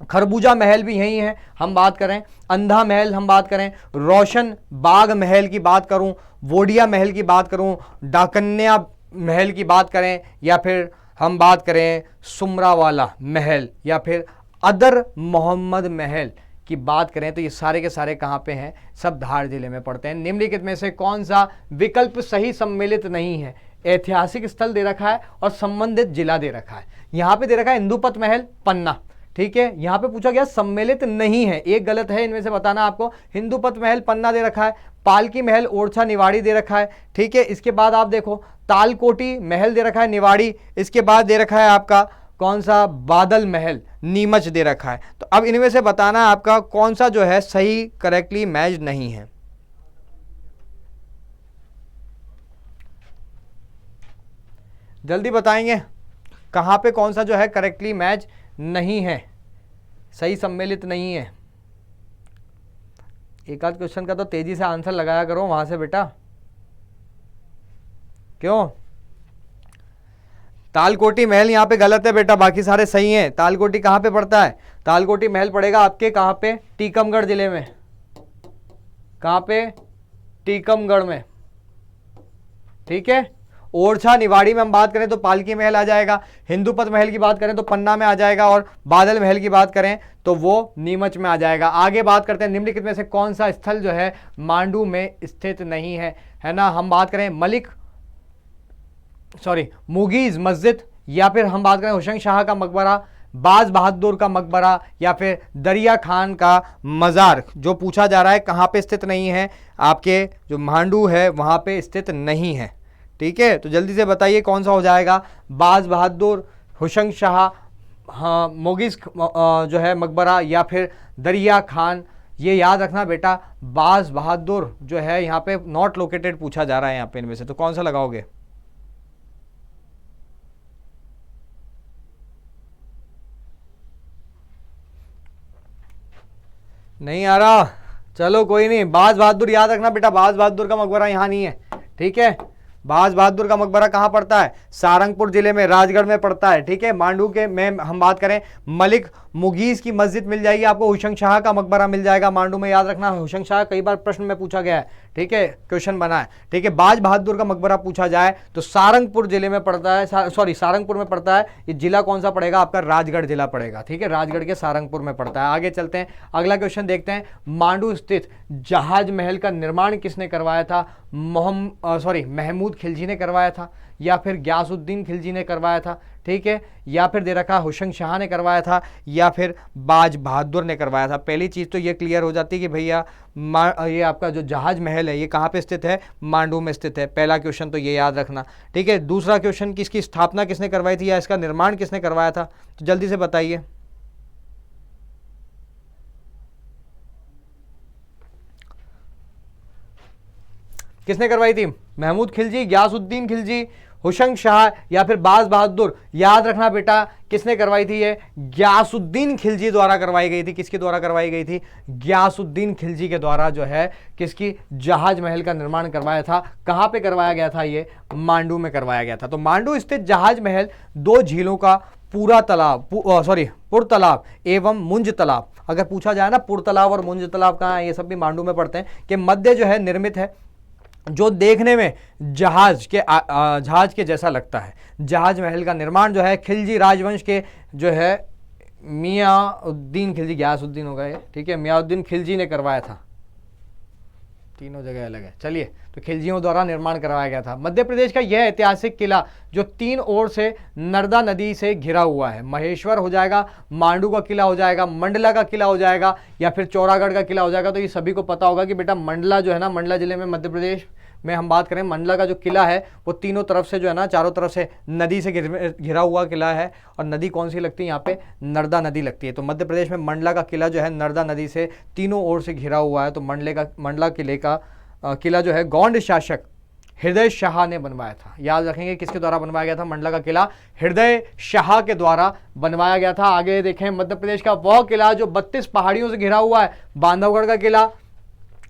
खरबूजा महल भी यही है, हम बात करें अंधा महल, हम बात करें रोशन बाग महल की बात करूं, वोडिया महल की बात करूं, डाकन्या महल की बात करें, या फिर हम बात करें सुमरावाला महल, या फिर अदर मोहम्मद महल की बात करें, तो ये सारे के सारे कहाँ पे हैं? सब धार जिले में पड़ते हैं। निम्नलिखित में से कौन सा विकल्प सही सम्मिलित नहीं है? ऐतिहासिक स्थल दे रखा है और संबंधित जिला दे रखा है। यहाँ पे दे रखा है इंदुपत महल पन्ना, ठीक है, यहाँ पे पूछा गया सम्मिलित नहीं है, एक गलत है, इनमें से बताना आपको। हिंदुपत महल पन्ना दे रखा है, पालकी महल ओरछा निवाड़ी दे रखा है, ठीक है। इसके बाद आप देखो तालकोटी महल दे रखा है निवाड़ी, इसके बाद दे रखा है आपका कौन सा? बादल महल नीमच दे रखा है। तो अब इनमें से बताना आपका कौन सा जो है सही करेक्टली मैच नहीं है। जल्दी बताएंगे कहाँ पे कौन सा जो है करेक्टली मैच नहीं है, सही सम्मिलित नहीं है। एक आध क्वेश्चन का तो तेजी से आंसर लगाया करो वहां से बेटा, क्यों? तालकोटी महल यहाँ पे गलत है बेटा, बाकी सारे सही हैं। तालकोटी कहाँ पे पड़ता है? तालकोटी महल पड़ेगा आपके कहाँ पे? टीकमगढ़ जिले में। कहाँ पे? टीकमगढ़ में, ठीक है। ओरछा निवाड़ी में हम बात करें तो पालकी महल आ जाएगा, हिंदुपत महल की बात करें तो पन्ना में आ जाएगा, और बादल महल की बात करें तो वो नीमच में आ जाएगा। आगे बात करते हैं निम्नलिखित में से कौन सा स्थल जो है मांडू में स्थित नहीं है, है ना। हम बात करें मुगीज मस्जिद, या फिर हम बात करें हुसैन शाह का मकबरा, बाज बहादुर का मकबरा, या फिर दरिया खान का मज़ार। जो पूछा जा रहा है कहाँ पे स्थित नहीं है, आपके जो मांडू है वहाँ पे स्थित नहीं है, ठीक है। तो जल्दी से बताइए कौन सा हो जाएगा? बाज बहादुर, हुसैन शाह, हाँ, मोगिस जो है मकबरा, या फिर दरिया खान। ये याद रखना बेटा, बाज बहादुर जो है यहाँ पे नॉट लोकेटेड पूछा जा रहा है यहाँ पे, इनमें से तो कौन सा लगाओगे? नहीं आ रहा, चलो कोई नहीं। बाज बहादुर याद रखना बेटा, बाज बहादुर का मकबरा यहाँ नहीं है, ठीक है। बाज बहादुर का मकबरा कहाँ पड़ता है? सारंगपुर जिले में, राजगढ़ में पड़ता है, ठीक है। मांडू के में हम बात करें मलिक मुगीज की मस्जिद मिल जाएगी आपको, हुसैन शाह का मकबरा मिल जाएगा मांडू में, याद रखना। हुसैन शाह कई बार प्रश्न में पूछा गया है, ठीक है, क्वेश्चन बना है, ठीक है। बाज बहादुर का मकबरा पूछा जाए तो सारंगपुर जिले में पड़ता है, सारंगपुर में पड़ता है। ये जिला कौन सा पड़ेगा आपका? राजगढ़ जिला पड़ेगा, ठीक है, राजगढ़ के सारंगपुर में पड़ता है। आगे चलते हैं, अगला क्वेश्चन देखते हैं। मांडू स्थित जहाज महल का निर्माण किसने करवाया था? महमूद खिलजी ने करवाया था, या फिर ग्यासुद्दीन खिलजी ने करवाया था, ठीक है, या फिर दे रखा हुसैन शाह ने करवाया था, या फिर बाज बहादुर ने करवाया था। पहली चीज़ तो ये क्लियर हो जाती है कि भैया ये आपका जो जहाज महल है ये कहाँ पे स्थित है, मांडू में स्थित है। पहला क्वेश्चन तो ये याद रखना, ठीक है। दूसरा क्वेश्चन, किसकी स्थापना किसने करवाई थी या इसका निर्माण किसने करवाया था, तो जल्दी से बताइए। किसने करवाई थी, महमूद खिलजी, गयासुद्दीन खिलजी, हुसैन शाह या फिर बाज बहादुर। याद रखना बेटा, किसने करवाई थी ये, गयासुद्दीन खिलजी द्वारा करवाई गई थी। किसके द्वारा करवाई गई थी, गयासुद्दीन खिलजी के द्वारा जो है किसकी, जहाज महल का निर्माण करवाया था। कहां पे करवाया गया था, ये मांडू में करवाया गया था। तो मांडू स्थित जहाज महल 2 झीलों का पूरा तालाब, पुर तालाब एवं मुंज तालाब। अगर पूछा जाए ना पुर तालाब और मुंज तालाब कहाँ है, ये सब भी मांडू में पड़ते हैं, कि मध्य जो है निर्मित है, जो देखने में जहाज के जैसा लगता है। जहाज महल का निर्माण जो है खिलजी राजवंश के जो है मियाउद्दीन खिलजी, गयासुद्दीन होगा ये, ठीक है, मियाउद्दीन खिलजी ने करवाया था। तीनों जगह अलग है। चलिए, तो खिलजियों द्वारा निर्माण करवाया गया था। मध्य प्रदेश का यह ऐतिहासिक किला जो 3 ओर से नर्मदा नदी से घिरा हुआ है, महेश्वर हो जाएगा, मांडू का किला हो जाएगा, मंडला का किला हो जाएगा, या फिर चौरागढ़ का किला हो जाएगा। तो ये सभी को पता होगा कि बेटा मंडला जो है ना, मंडला जिले में मध्य प्रदेश में हम बात करें, मंडला का जो किला है वो तीनों तरफ से जो है ना, चारों तरफ से नदी से घिरा हुआ किला है। और नदी कौन सी लगती है यहाँ पे, नर्मदा नदी लगती है। तो मध्य प्रदेश में मंडला का किला जो है नर्मदा नदी से तीनों ओर से घिरा हुआ है। तो मंडला किले का किला जो है गौंड शासक हृदय शाह ने बनवाया था। याद रखेंगे किसके द्वारा बनवाया गया था, मंडला का किला हृदय शाह के द्वारा बनवाया गया था। आगे देखें, मध्य प्रदेश का वह किला जो 32 पहाड़ियों से घिरा हुआ है, बांधवगढ़ का किला,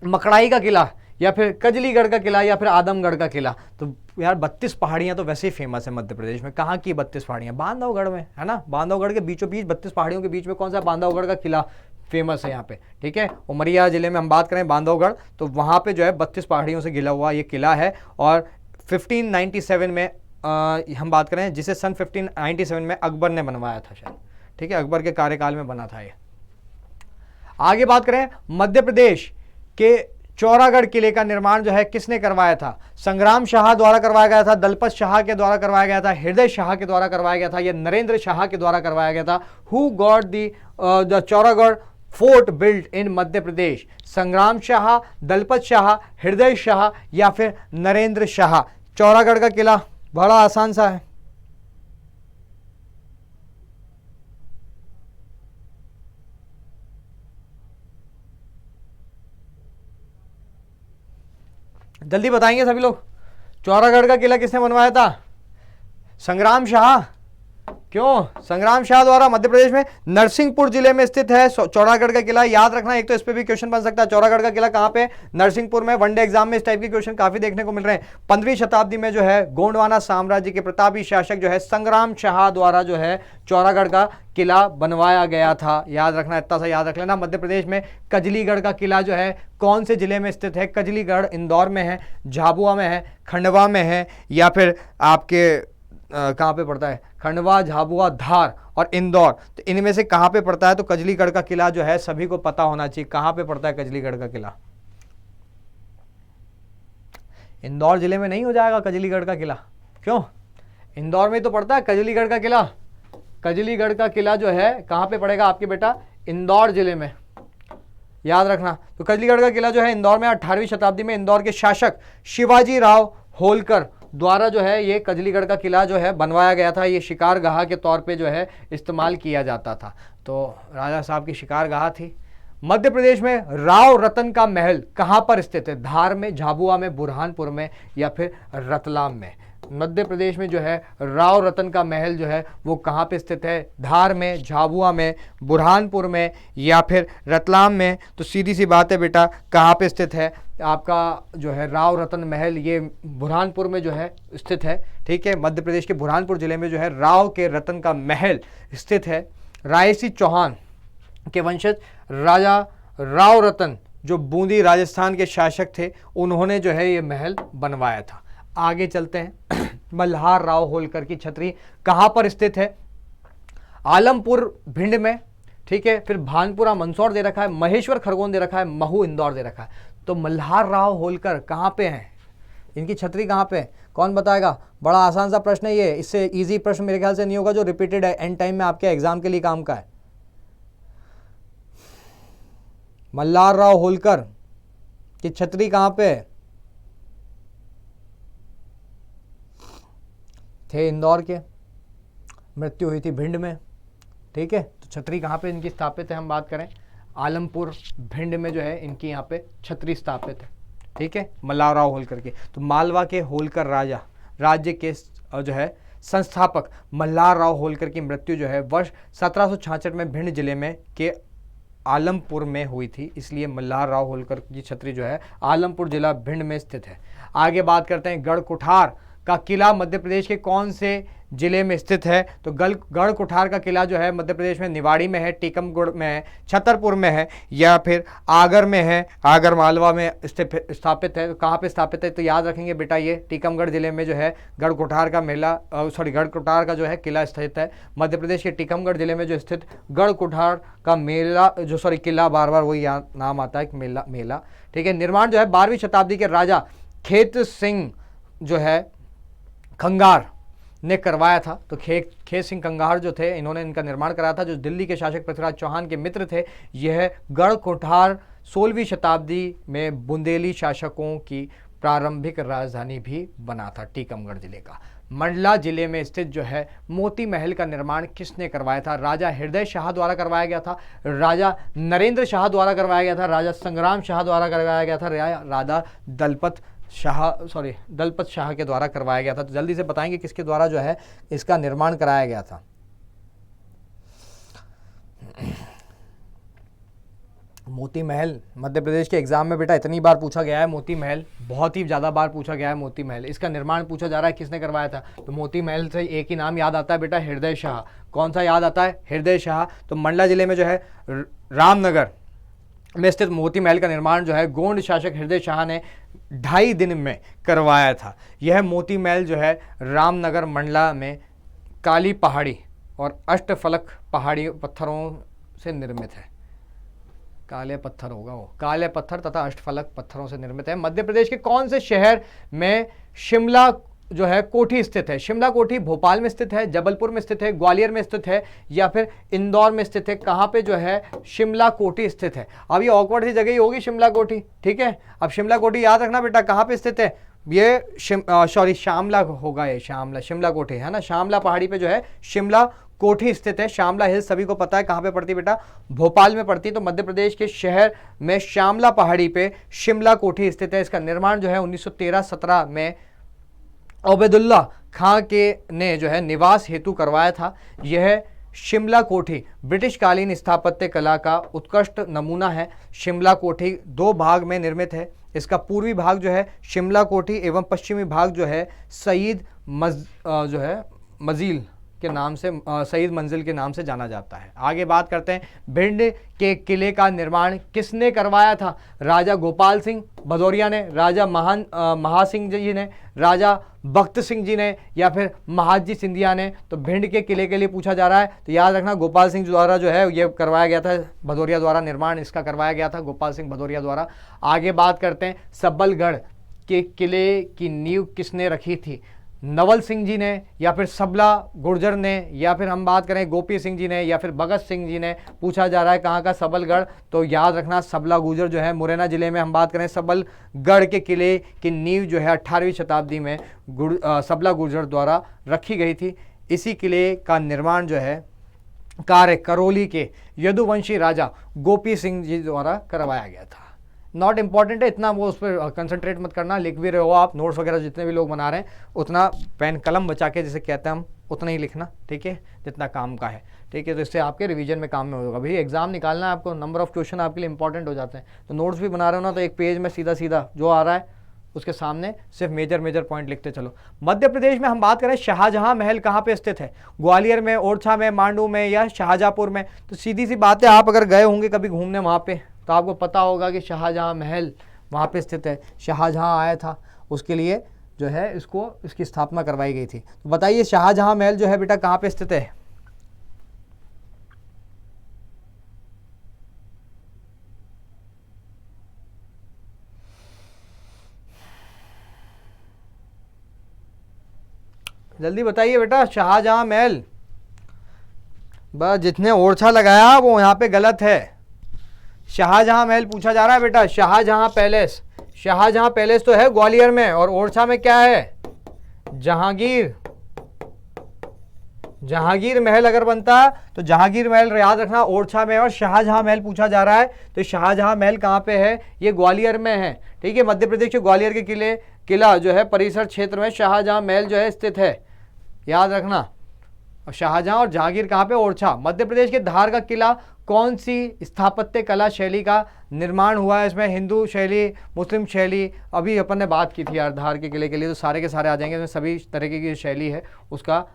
मकड़ाई का किला, या फिर कजलीगढ़ का किला, या फिर आदमगढ़ का किला। तो यार 32 पहाड़ियां तो वैसे ही फेमस है मध्य प्रदेश में। कहाँ की 32 पहाड़ियां, बांधवगढ़ में है ना। बांधवगढ़ के बीचों बीच 32 पहाड़ियों के बीच में कौन सा, बांधवगढ़ का किला फेमस है यहाँ पे, ठीक है। उमरिया जिले में हम बात करें बांधवगढ़, तो वहाँ पे जो है 32 पहाड़ियों से घिरा हुआ ये किला है। और 1597 में हम बात करें, जिसे सन 1597 में अकबर ने बनवाया था शायद, ठीक है, अकबर के कार्यकाल में बना था ये। आगे बात करें, मध्य प्रदेश के चौरागढ़ किले का निर्माण जो है किसने करवाया था, संग्राम शाह द्वारा करवाया गया था, दलपत शाह के द्वारा करवाया गया था, हृदय शाह के द्वारा करवाया गया था, या नरेंद्र शाह के द्वारा करवाया गया था। Who got the Chauragarh fort built in Madhya Pradesh, Sangram Shah, Dalpat Shah, हृदय शाह, या फिर नरेंद्र शाह। चौरागढ़ का किला बड़ा आसान सा है, जल्दी बताएंगे सभी लोग। चौरागढ़ का किला किसने बनवाया था, संग्राम शाह। क्यों, संग्राम शाह द्वारा। मध्य प्रदेश में नरसिंहपुर जिले में स्थित है चौरागढ़ का किला। याद रखना, एक तो इस पे भी क्वेश्चन बन सकता है, चौरागढ़ का किला कहां पे, नरसिंहपुर में। वनडे एग्जाम में इस टाइप के क्वेश्चन काफी देखने को मिल रहे हैं। 15वीं शताब्दी में जो है गोंडवाना साम्राज्य के प्रतापी शासक जो है संग्राम शाह द्वारा जो है चौरागढ़ का किला बनवाया गया था। याद रखना, इतना सा याद रख लेना। मध्य प्रदेश में कजलीगढ़ का किला जो है कौन से जिले में स्थित है, कजलीगढ़ इंदौर में है, झाबुआ में है, खंडवा में है, या फिर आपके कहाँ पे पड़ता है, खंडवा, झाबुआ, धार और इंदौर। तो इनमें से कहाँ पे पड़ता है, तो कजलीगढ़ का किला जो है सभी को पता होना चाहिए कहाँ पे पड़ता है कजलीगढ़ का किला। इंदौर जिले में नहीं हो जाएगा कजलीगढ़ का किला, क्यों, इंदौर में तो पड़ता है कजलीगढ़ का किला। कजलीगढ़ का किला जो है कहाँ पे पड़ेगा आपके बेटा, इंदौर जिले में। याद रखना, तो कजलीगढ़ का किला जो है इंदौर में 18वीं शताब्दी में इंदौर के शासक शिवाजी राव होलकर द्वारा जो है ये कजलीगढ़ का किला जो है बनवाया गया था। ये शिकारगाह के तौर पे जो है इस्तेमाल किया जाता था। तो राजा साहब की शिकारगाह थी। मध्य प्रदेश में राव रतन का महल कहाँ पर स्थित है, धार में, झाबुआ में, बुरहानपुर में, या फिर रतलाम में। मध्य प्रदेश में जो है राव रतन का महल जो है वो कहाँ पे स्थित है, धार में, झाबुआ में, बुरहानपुर में, या फिर रतलाम में। तो सीधी सी बात है बेटा, कहाँ पे स्थित है आपका जो है राव रतन महल, ये बुरहानपुर में जो है स्थित है, ठीक है। मध्य प्रदेश के बुरहानपुर जिले में जो है राव के रतन का महल स्थित है। रायसी चौहान के वंशज राजा राव रतन जो बूंदी राजस्थान के शासक थे, उन्होंने जो है ये महल बनवाया था। आगे चलते हैं, मल्हार राव होलकर की छतरी कहाँ पर स्थित है, आलमपुर भिंड में, ठीक है। फिर भानपुरा मंदसौर दे रखा है, महेश्वर खरगोन दे रखा है, महू इंदौर दे रखा है। तो मल्हार राव होलकर कहाँ पे हैं, इनकी छतरी कहाँ पे है, कौन बताएगा? बड़ा आसान सा प्रश्न है ये, इससे इजी प्रश्न मेरे ख्याल से नहीं होगा जो रिपीटेड है एंड टाइम में आपके एग्जाम के लिए काम का है। मल्हार राव होलकर की छतरी कहां पे है? थे इंदौर के, मृत्यु हुई थी भिंड में। ठीक है, तो छतरी कहाँ पे इनकी स्थापित है? हम बात करें आलमपुर भिंड में जो है इनकी यहाँ पे छतरी स्थापित है। ठीक है, मल्हार राव होलकर के। तो मालवा के होलकर राजा राज्य के जो है संस्थापक मल्हार राव होलकर की मृत्यु जो है वर्ष 1766 में भिंड जिले में के आलमपुर में हुई थी, इसलिए मल्हार राव होलकर की छतरी जो है आलमपुर जिला भिंड में स्थित है। आगे बात करते हैं गढ़ कुठार का किला मध्य प्रदेश के कौन से जिले में स्थित है? तो गढ़ कुठार का किला जो है मध्य प्रदेश में निवाड़ी में है, टीकमगढ़ में है, छतरपुर में है या फिर आगर में है, आगर मालवा में स्थापित है। तो कहाँ पे स्थापित है? तो याद रखेंगे बेटा ये टीकमगढ़ जिले में जो है गढ़ कुठार का गढ़ कुठार का जो है किला स्थित है। मध्य प्रदेश के टीकमगढ़ जिले में जो स्थित गढ़ कुठार का किला, बार बार वही नाम आता है मेला। ठीक है, निर्माण जो है 12वीं शताब्दी के राजा खेत सिंह जो है खंगार ने करवाया था। तो खेत सिंह कंगार जो थे इन्होंने इनका निर्माण कराया था, जो दिल्ली के शासक पृथ्वीराज चौहान के मित्र थे। यह गढ़ कोठार 16वीं शताब्दी में बुंदेली शासकों की प्रारंभिक राजधानी भी बना था टीकमगढ़ जिले का। मंडला जिले में स्थित जो है मोती महल का निर्माण किसने करवाया था? राजा हृदय शाह द्वारा करवाया गया था, राजा नरेंद्र शाह द्वारा करवाया गया था, राजा संग्राम शाह द्वारा करवाया गया था, राजा दलपत शाह के द्वारा करवाया गया था। तो जल्दी से बताएंगे किसके द्वारा जो है इसका निर्माण कराया गया था? मोती महल मध्य प्रदेश के एग्जाम में बेटा इतनी बार पूछा गया है, मोती महल बहुत ही ज़्यादा बार पूछा गया है। मोती महल इसका निर्माण पूछा जा रहा है किसने करवाया था? तो मोती महल से एक ही नाम याद आता है बेटा, हृदय शाह। कौन सा याद आता है? हृदय शाह। तो मंडला जिले में जो है रामनगर में स्थित मोती महल का निर्माण जो है गोंड शासक हृदय शाह ने 2.5 दिन में करवाया था। यह मोती महल जो है रामनगर मंडला में काली पहाड़ी और अष्टफलक पहाड़ी पत्थरों से निर्मित है। काले पत्थर होगा वो, काले पत्थर तथा अष्टफलक पत्थरों से निर्मित है। मध्य प्रदेश के कौन से शहर में शिमला जो है कोठी स्थित है? शिमला कोठी भोपाल में स्थित है, जबलपुर में स्थित है, ग्वालियर में स्थित है या फिर इंदौर में स्थित है? कहाँ पे जो है शिमला कोठी स्थित है? अब ये ऑकवर्ड सी जगह ही होगी शिमला कोठी। ठीक है, अब शिमला कोठी याद रखना बेटा कहाँ पे स्थित है? ये शामला होगा, ये शिमला कोठी है ना, शामला पहाड़ी पे जो है शिमला कोठी स्थित है। शामला हिल्स सभी को पता है कहाँ पे पड़ती बेटा? भोपाल में पड़ती। तो मध्य प्रदेश के शहर में शामला पहाड़ी पे शिमला कोठी स्थित है। इसका निर्माण जो है 1913-17 में ओबेदुल्ला खां के ने जो है निवास हेतु करवाया था। यह शिमला कोठी ब्रिटिश कालीन स्थापत्य कला का उत्कृष्ट नमूना है। शिमला कोठी 2 भाग में निर्मित है। इसका पूर्वी भाग जो है शिमला कोठी एवं पश्चिमी भाग जो है सईद मंजिल के नाम से जाना जाता है। आगे बात करते हैं भिंड के किले का निर्माण किसने करवाया था? राजा गोपाल सिंह भदौरिया ने, राजा महासिंह जी ने, राजा बख्त सिंह जी ने या फिर महाजी सिंधिया ने? तो भिंड के किले के लिए पूछा जा रहा है, तो याद रखना गोपाल सिंह द्वारा जो है ये करवाया गया था, भदौरिया द्वारा निर्माण इसका करवाया गया था, गोपाल सिंह भदौरिया द्वारा। आगे बात करते हैं सबलगढ़ के किले की नींव किसने रखी थी? नवल सिंह जी ने या फिर सबला गुर्जर ने या फिर हम बात करें गोपी सिंह जी ने या फिर भगत सिंह जी ने? पूछा जा रहा है कहाँ का सबलगढ़, तो याद रखना सबला गुर्जर जो है मुरैना जिले में हम बात करें सबलगढ़ के किले की नींव जो है 18वीं शताब्दी में सबला गुर्जर द्वारा रखी गई थी। इसी किले का निर्माण जो है कार्य करौली के यदुवंशी राजा गोपी सिंह जी द्वारा करवाया गया था। नॉट इंपॉर्टेंट है इतना, वो उस पर कंसंट्रेट मत करना, लिख भी रहे हो आप नोट्स वगैरह जितने भी लोग बना रहे हैं उतना पेन कलम बचा के जिसे कहते हैं हम उतना ही लिखना, ठीक है, जितना काम का है, ठीक है। तो इससे आपके रिवीजन में काम में होगा। भाई एग्जाम निकालना है आपको, नंबर ऑफ क्वेश्चन आपके लिए इंपॉर्टेंट हो जाते हैं। तो नोट्स भी बना रहे हो ना, तो एक पेज में सीधा सीधा जो आ रहा है उसके सामने सिर्फ मेजर पॉइंट लिखते चलो। मध्य प्रदेश में हम बात करें शाहजहां महल कहाँ पे स्थित है? ग्वालियर में, ओरछा में, मांडू में या शाहजहाँपुर में? तो सीधी सी बात है, आप अगर गए होंगे कभी घूमने वहाँ पे तो आपको पता होगा कि शाहजहां महल वहाँ पे स्थित है। शाहजहां आया था, उसके लिए जो है इसकी स्थापना करवाई गई थी। तो बताइए शाहजहां महल जो है बेटा कहाँ पे स्थित है? जल्दी बताइए बेटा, शाहजहां महल। बस जितने ओरछा लगाया वो यहाँ पे गलत है। शाहजहां महल पूछा जा रहा है बेटा, शाहजहां पैलेस। शाहजहां पैलेस तो है ग्वालियर में, और ओरछा में क्या है? जहांगीर। जहांगीर महल अगर बनता तो जहांगीर महल याद रखना ओरछा में, और शाहजहां महल पूछा जा रहा है तो शाहजहां महल कहां पे है? ये ग्वालियर में है। ठीक है, मध्य प्रदेश के ग्वालियर के किला जो है परिसर क्षेत्र में शाहजहां महल जो है स्थित है, याद रखना। शाहजहां और जहांगीर कहां पे? ओरछा। मध्य प्रदेश के धार का किला कौन सी स्थापत्य कला शैली का निर्माण हुआ है? इसमें हिंदू शैली, मुस्लिम शैली, अभी अपन ने बात की थी यार धार के किले के लिए, तो सारे के सारे आ जाएंगे। इसमें सभी तरीके की शैली है उसका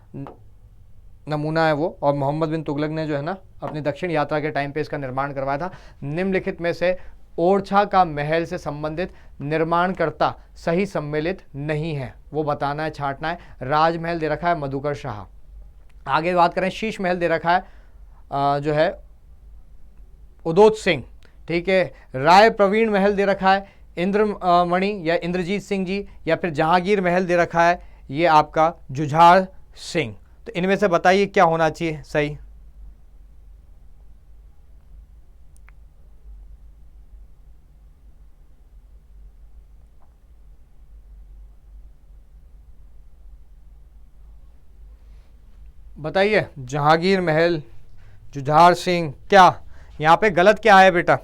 नमूना है वो, और मोहम्मद बिन तुगलक ने जो है ना अपनी दक्षिण यात्रा के टाइम पे इसका निर्माण करवाया था। निम्नलिखित में से ओरछा का महल से संबंधित निर्माणकर्ता सही सम्मिलित नहीं है, वो बताना है, छांटना है। राजमहल दे रखा है मधुकर शाह। आगे बात करें, शीश महल दे रखा है जो है उदोत सिंह। ठीक है, राय प्रवीण महल दे रखा है इंद्रमणि या इंद्रजीत सिंह जी, या फिर जहांगीर महल दे रखा है ये आपका जुझार सिंह। तो इनमें से बताइए क्या होना चाहिए सही? बताइए, जहांगीर महल, जुझार सिंह, क्या यहां पे गलत क्या है बेटा?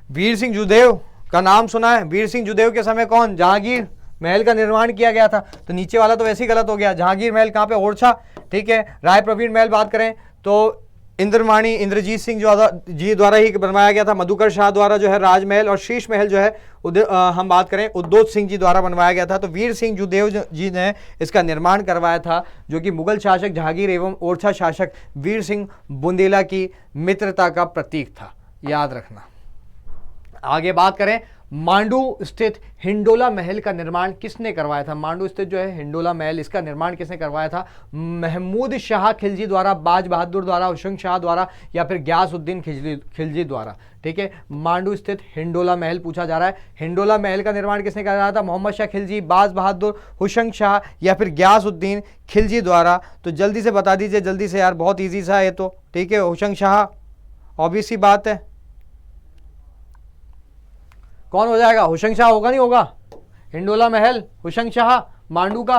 वीर सिंह जुदेव का नाम सुना है? वीर सिंह जुदेव के समय कौन जहांगीर महल का निर्माण किया गया था? तो नीचे वाला तो वैसे ही गलत हो गया। जहांगीर महल कहां पे? ओरछा। ठीक है, राय प्रवीण महल बात करें तो इंद्रमणि इंद्रजीत सिंह जी द्वारा ही बनवाया गया था। मधुकर शाह द्वारा जो है राजमहल, और शीश महल जो है हम बात करें उद्दोत सिंह जी द्वारा बनवाया गया था। तो वीर सिंह जुदेव जी ने इसका निर्माण करवाया था, जो कि मुगल शासक जहांगीर एवं ओरछा शासक वीर सिंह बुंदेला की मित्रता का प्रतीक था, याद रखना। आगे बात करें, मांडू स्थित हिंडोला महल का निर्माण किसने करवाया था? मांडू स्थित जो है हिंडोला महल, इसका निर्माण किसने करवाया था? महमूद शाह खिलजी द्वारा, बाज बहादुर द्वारा, हुसैन शाह द्वारा, या फिर ग्यासुद्दीन खिलजी द्वारा। ठीक है, मांडू स्थित हिंडोला महल पूछा जा रहा है। हिंडोला महल का निर्माण किसने कराया था? मोहम्मद शाह खिलजी, बाज बहादुर, हुसैन शाह, या फिर ग्यासुद्दीन खिलजी द्वारा। तो जल्दी से बता दीजिए, जल्दी से यार, बहुत ईजी सा है तो। ठीक है, हुसैन शाह, ऑब्वियस सी बात है। कौन हो जाएगा? हुसैन शाह होगा, नहीं होगा? हिंडोला महल हुसैन शाह मांडू का।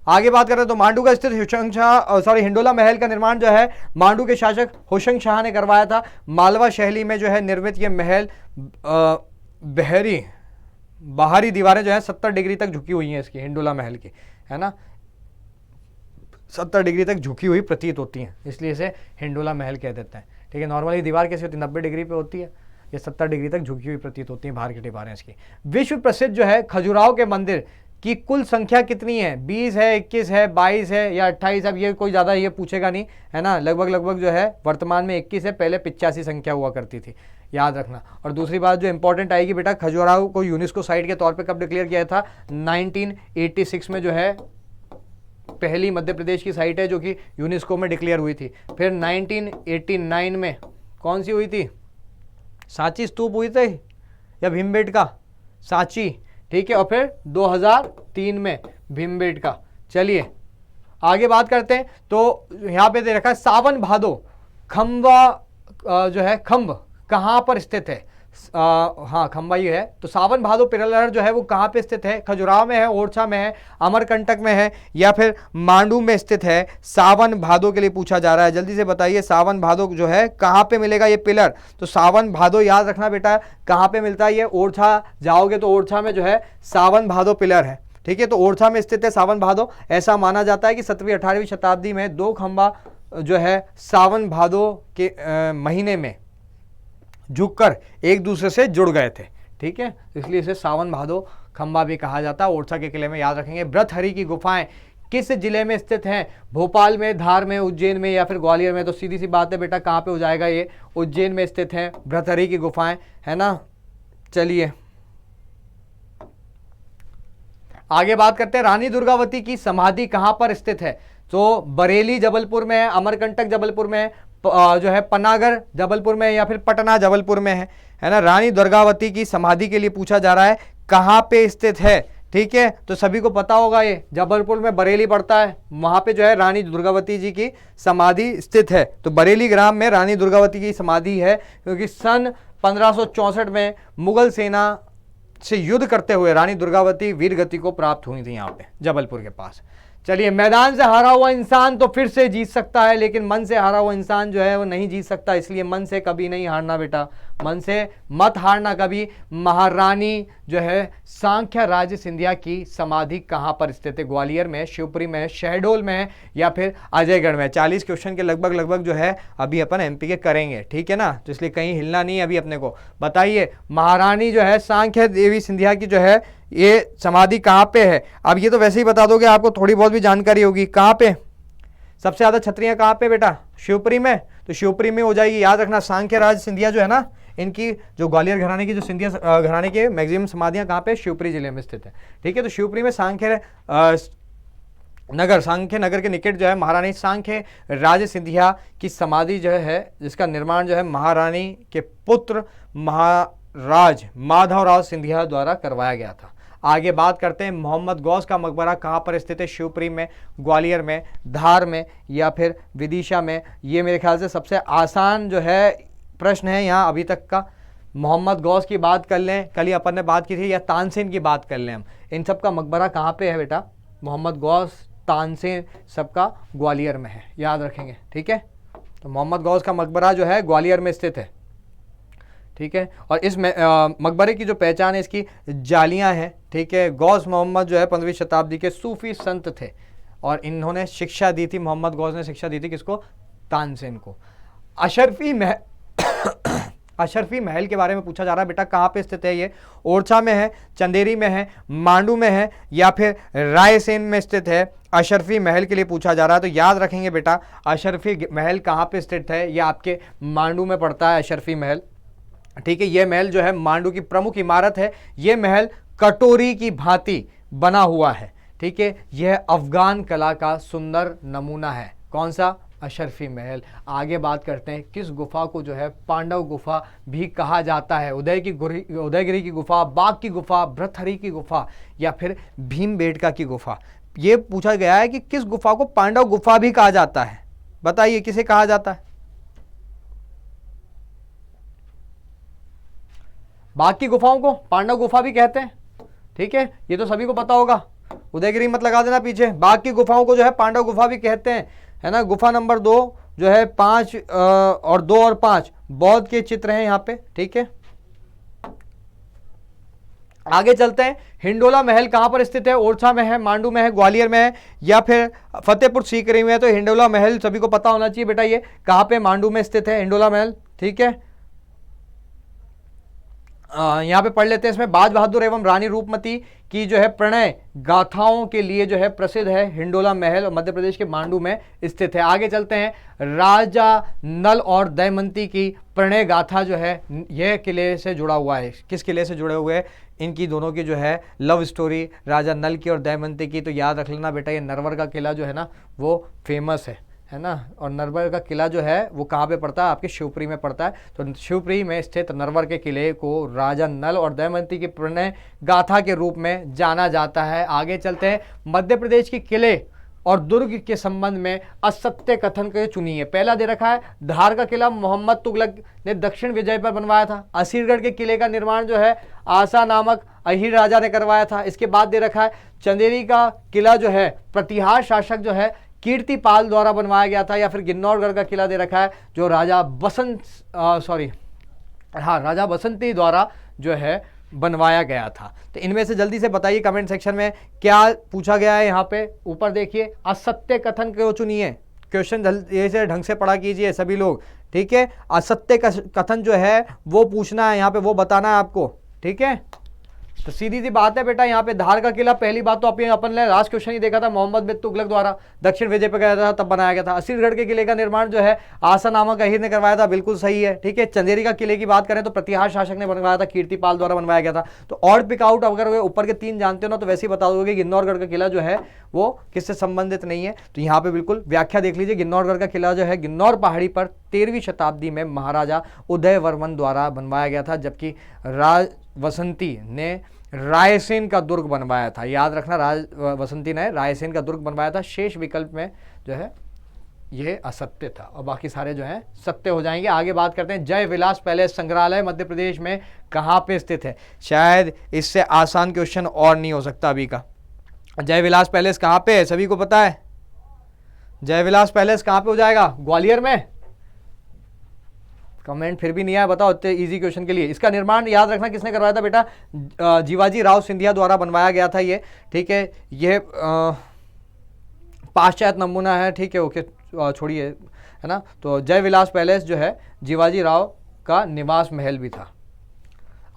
आगे बात करें तो मांडू का स्थित हिंडोला महल का निर्माण जो है मांडू के शासक हुसैन शाह ने करवाया था। मालवा शैली में जो है निर्मित ये महल बाहरी दीवारें जो है 70 डिग्री तक झुकी हुई हैं इसकी, हिंडोला महल की, है ना, 70 डिग्री तक झुकी हुई प्रतीत होती हैं, इसलिए इसे हिंडोला महल कह देते हैं। ठीक है, नॉर्मली दीवार कैसी होती है? 90 डिग्री पे होती है, ये 70 डिग्री तक झुकी हुई प्रतीत होती है बाहर की दीवारें इसकी। विश्व प्रसिद्ध जो है खजुराहो के मंदिर की कुल संख्या कितनी है? 20 है, 21 है, 22 है, या 28? अब ये कोई ज़्यादा ये पूछेगा नहीं, है ना। लगभग जो है वर्तमान में 21 है, पहले 85 संख्या हुआ करती थी, याद रखना। और दूसरी बात जो इंपॉर्टेंट आएगी बेटा, खजुराहो को यूनेस्को साइट के तौर पे कब डिक्लेयर किया था? 1986 में जो है पहली मध्य प्रदेश की साइट है जो कि यूनेस्को में डिक्लेयर हुई थी। फिर 1989 में कौन सी हुई थी? सांची स्तूप हुई थी या भीमबेटका? सांची। ठीक है, और फिर 2003 में भीमबेटका। चलिए आगे बात करते हैं। तो यहां पे दे रखा है सावन भादो खंबा जो है, खंब कहां पर स्थित है? हाँ, खंबा ही है। तो सावन भादो पिरलहर जो है वो कहाँ पे स्थित है? खजुराहो में है, ओरछा में है, अमरकंटक में है, या फिर मांडू में स्थित है? सावन भादो के लिए पूछा जा रहा है, जल्दी से बताइए। सावन भादो जो है कहाँ पे मिलेगा ये पिलर? तो सावन भादो याद रखना बेटा, कहाँ पे मिलता है ये? ओरछा जाओगे तो ओरछा में जो है सावन भादो पिलर है। ठीक है, तो ओरछा में स्थित है सावन भादो। ऐसा माना जाता है कि 7वीं 18वीं शताब्दी में 2 खंबा जो है सावन भादो के महीने में झुककर एक दूसरे से जुड़ गए थे। ठीक है, इसलिए इसे सावन भादो खंबा भी कहा जाता है। ओरछा के किले में याद रखेंगे। व्रतहरि की गुफाएं किस जिले में स्थित हैं? भोपाल में, धार में, उज्जैन में, या फिर ग्वालियर में? तो सीधी सी बात है बेटा, कहाँ पे हो जाएगा ये? उज्जैन में स्थित है व्रतहरि की गुफाएं, है ना। चलिए आगे बात करते हैं, रानी दुर्गावती की समाधि कहां पर स्थित है? तो बरेली जबलपुर में है, अमरकंटक जबलपुर में है, जो है पनागर जबलपुर में या फिर पटना जबलपुर में है ना। रानी दुर्गावती की समाधि के लिए पूछा जा रहा है कहां पे स्थित है, ठीक है, तो सभी को पता होगा ये जबलपुर में बरेली पड़ता है, वहां पे जो है रानी दुर्गावती जी की समाधि स्थित है। तो बरेली ग्राम में रानी दुर्गावती की समाधि है, क्योंकि सन 1564 में मुगल सेना से युद्ध करते हुए रानी दुर्गावती वीर गति को प्राप्त हुई थी यहाँ पे जबलपुर के पास। चलिए, मैदान से हारा हुआ इंसान तो फिर से जीत सकता है, लेकिन मन से हारा हुआ इंसान जो है वो नहीं जीत सकता, इसलिए मन से कभी नहीं हारना बेटा, मन से मत हारना कभी। महारानी जो है सांख्य राज सिंधिया की समाधि कहां पर स्थित है? ग्वालियर में, शिवपुरी में, शहडोल में या फिर अजयगढ़ में? 40 क्वेश्चन के लगभग जो है अभी अपन एमपी के करेंगे, ठीक है ना, तो इसलिए कहीं हिलना नहीं अभी अपने को। बताइए, महारानी जो है सांख्य देवी सिंधिया की जो है ये समाधि कहां पे है? अब ये तो वैसे ही बता दोगे, आपको थोड़ी बहुत भी जानकारी होगी। कहां पे सबसे ज्यादा छतरियां कहां पे बेटा? शिवपुरी में, तो शिवपुरी में हो जाएगी। याद रखना, सांख्य राज सिंधिया जो है ना, इनकी जो ग्वालियर घराने की जो सिंधिया घराने के मैक्सिमम समाधियां कहां पे? शिवपुरी जिले में स्थित है, ठीक है। तो शिवपुरी में सांख्य नगर के निकट जो है महारानी सांख्य राज सिंधिया की समाधि जो है, जिसका निर्माण जो है महारानी के पुत्र महाराज माधवराव सिंधिया द्वारा करवाया गया था। आगे बात करते हैं, मोहम्मद गौस का मकबरा कहाँ पर स्थित है? शिवपुरी में, ग्वालियर में, धार में या फिर विदिशा में? ये मेरे ख्याल से सबसे आसान जो है प्रश्न है यहाँ अभी तक का। मोहम्मद गौस की बात कर लें, कल ही अपन ने बात की थी, या तानसेन की बात कर लें हम, इन सब का मकबरा कहाँ पे है बेटा? मोहम्मद गौस, तानसेन, सबका ग्वालियर में है, याद रखेंगे, ठीक है। तो मोहम्मद गौस का मकबरा जो है ग्वालियर में स्थित है, ठीक है। और इस मकबरे की जो पहचान है, इसकी जालियां हैं, ठीक है। गौस मोहम्मद जो है 15वीं शताब्दी के सूफी संत थे और इन्होंने शिक्षा दी थी, मोहम्मद गौस ने शिक्षा दी थी किसको? तानसेन को। अशरफी महल के बारे में पूछा जा रहा है बेटा, कहाँ पे स्थित है ये? ओरछा में है, चंदेरी में है, मांडू में है या फिर रायसेन में स्थित है? अशरफी महल के लिए पूछा जा रहा है, तो याद रखेंगे बेटा, अशरफी महल कहाँ पे स्थित है? ये आपके मांडू में पड़ता है अशरफी महल, ठीक है। यह महल जो है मांडू की प्रमुख इमारत है। यह महल कटोरी की भांति बना हुआ है, ठीक है। यह अफगान कला का सुंदर नमूना है। कौन सा? अशरफी महल। आगे बात करते हैं, किस गुफा को जो है पांडव गुफा भी कहा जाता है? उदयगिरी की गुफा, बाघ की गुफा, भृतहरि की गुफा या फिर भीमबेटका की गुफा? यह पूछा गया है कि किस गुफा को पांडव गुफा भी कहा जाता है? बताइए, किसे कहा जाता है? बाघ की गुफाओं को पांडव गुफा भी कहते हैं, ठीक है, ये तो सभी को पता होगा। उदयगिरी मत लगा देना पीछे। बाघ की गुफाओं को जो है पांडव गुफा भी कहते हैं, है ना। गुफा नंबर 2 जो है 5 और 2 और 5 बौद्ध के चित्र हैं यहाँ पे, ठीक है। आगे चलते हैं, हिंडोला महल कहां पर स्थित है? ओरछा में है, मांडू में है, ग्वालियर में है या फिर फतेहपुर सीकरी में है? तो हिंडोला महल सभी को पता होना चाहिए बेटा, ये कहां पे? मांडू में स्थित है हिंडोला महल, ठीक है। यहाँ पे पढ़ लेते हैं, इसमें बाज बहादुर एवं रानी रूपमती की जो है प्रणय गाथाओं के लिए जो है प्रसिद्ध है हिंडोला महल, और मध्य प्रदेश के मांडू में स्थित है। आगे चलते हैं, राजा नल और दमयंती की प्रणय गाथा जो है यह किले से जुड़ा हुआ है। किस किले से जुड़े हुए हैं? इनकी दोनों की जो है लव स्टोरी, राजा नल की और दमयंती की। तो याद रख लेना बेटा, ये नरवर का किला जो है ना वो फेमस है ना। और नरवर का किला जो है वो कहाँ पे पड़ता है? आपके शिवपुरी में पड़ता है। तो शिवपुरी में स्थित नरवर के किले को राजा नल और दमयंती की प्रणय गाथा के रूप में जाना जाता है। आगे चलते हैं, मध्य प्रदेश के किले और दुर्ग के संबंध में असत्य कथन को चुनिए। पहला दे रखा है, धार का किला मोहम्मद तुगलक ने दक्षिण विजय पर बनवाया था। असीरगढ़ के किले का निर्माण जो है आसा नामक अहीर राजा ने करवाया था। इसके बाद दे रखा है, चंदेरी का किला जो है प्रतिहार शासक जो है कीर्तिपाल द्वारा बनवाया गया था। या फिर गिन्नौरगढ़ का किला दे रखा है जो राजा बसंती द्वारा जो है बनवाया गया था। तो इनमें से जल्दी से बताइए कमेंट सेक्शन में क्या पूछा गया है। यहाँ पे ऊपर देखिए, असत्य कथन क्यों चुनिए। क्वेश्चन जल्दी से ढंग से पढ़ा कीजिए सभी लोग, ठीक है। असत्य कथन जो है वो पूछना है यहाँ पे, वो बताना है आपको, ठीक है। तो सीधी सी बात है बेटा, यहाँ पे धार का किला पहली बात तो अपन ने लास्ट क्वेश्चन ही देखा था, मोहम्मद बिन तुगलक द्वारा दक्षिण विजय पे गया था तब बनाया गया था। असीरगढ़ के किले का निर्माण जो है आसा नामक अहीर ने करवाया था, बिल्कुल सही है, ठीक है। चंदेरी का किले की बात करें तो प्रतिहार शासक ने बनवाया था, कीर्तिपाल द्वारा बनवाया गया था। तो ऑड पिक आउट अगर ऊपर के 3 जानते हो ना तो वैसे ही बता दोगे गिन्नौरगढ़ का किला जो है वो किससे संबंधित नहीं है। तो यहाँ पे बिल्कुल व्याख्या देख लीजिए, गिन्नौरगढ़ का किला जो है गिन्नौर पहाड़ी पर 13वीं शताब्दी में महाराजा उदयवर्मन द्वारा बनवाया गया था, जबकि राज वसंती ने रायसेन का दुर्ग बनवाया था। याद रखना, राज वसंती ने रायसेन का दुर्ग बनवाया था। शेष विकल्प में जो है ये असत्य था और बाकी सारे जो हैं सत्य हो जाएंगे। आगे बात करते हैं, जय विलास पैलेस संग्रहालय मध्य प्रदेश में कहाँ पे स्थित है। शायद इससे आसान क्वेश्चन और नहीं हो सकता अभी का। जय विलास पैलेस कहाँ पे है, सभी को पता है? जय विलास पैलेस कहाँ पे हो जाएगा? ग्वालियर में? कमेंट फिर भी नहीं आया, बताओ इतने इजी क्वेश्चन के लिए। इसका निर्माण याद रखना किसने करवाया था बेटा? जीवाजी राव सिंधिया द्वारा बनवाया गया था ये, ठीक है। ये पाश्चात्य नमूना है, ठीक है, ओके छोड़िए, है ना। तो जय विलास पैलेस जो है जीवाजी राव का निवास महल भी था।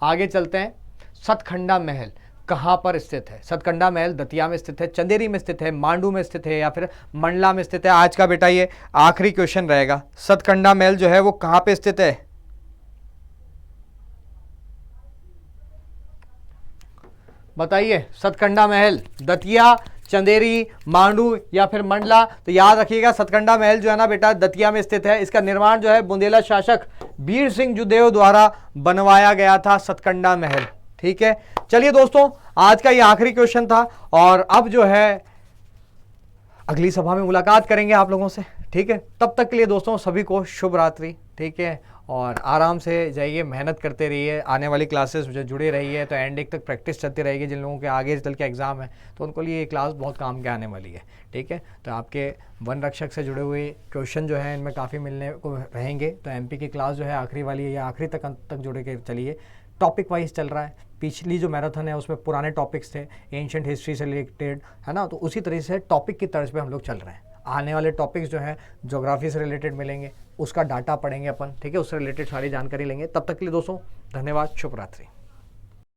आगे चलते हैं, सतखंडा महल कहाँ पर स्थित है? सतखंडा महल दतिया में स्थित है, चंदेरी में स्थित है, मांडू में स्थित है या फिर मंडला में स्थित है? आज का बेटा ये आखिरी क्वेश्चन रहेगा। सतखंडा महल जो है वो कहाँ पे स्थित है? बताइए। सतखंडा महल दतिया, चंदेरी, मांडू या फिर मंडला? तो याद रखिएगा सतखंडा महल जो है ना बेटा दतिया में स्थित है। इसका निर्माण जो है बुंदेला शासक वीर सिंह जुदेव द्वारा बनवाया गया था सतखंडा महल, ठीक है। चलिए दोस्तों, आज का ये आखिरी क्वेश्चन था और अब जो है अगली सभा में मुलाकात करेंगे आप लोगों से, ठीक है। तब तक के लिए दोस्तों सभी को शुभ रात्रि, ठीक है। और आराम से जाइए, मेहनत करते रहिए, आने वाली क्लासेस जो जुड़े रहिए, तो एंडिंग तक प्रैक्टिस चलती रहेगी। जिन लोगों के आगे चल के एग्जाम है तो उनको लिए ये क्लास बहुत काम के आने वाली है, ठीक है। तो आपके वन रक्षक से जुड़े हुए क्वेश्चन जो है इनमें काफ़ी मिलने को रहेंगे। तो एमपी की क्लास जो है आखिरी वाली है, या आखिरी तक अंत तक जुड़े के चलिए। टॉपिक वाइज चल रहा है। पिछली जो मैराथन है उसमें पुराने टॉपिक्स थे, एंशिएंट हिस्ट्री से रिलेटेड, है ना। तो उसी तरह से टॉपिक की तर्ज पे हम लोग चल रहे हैं। आने वाले टॉपिक्स जो है ज्योग्राफी से रिलेटेड मिलेंगे, उसका डाटा पढ़ेंगे अपन, ठीक है, उससे रिलेटेड सारी जानकारी लेंगे। तब तक के लिए दोस्तों धन्यवाद, शुभ रात्रि।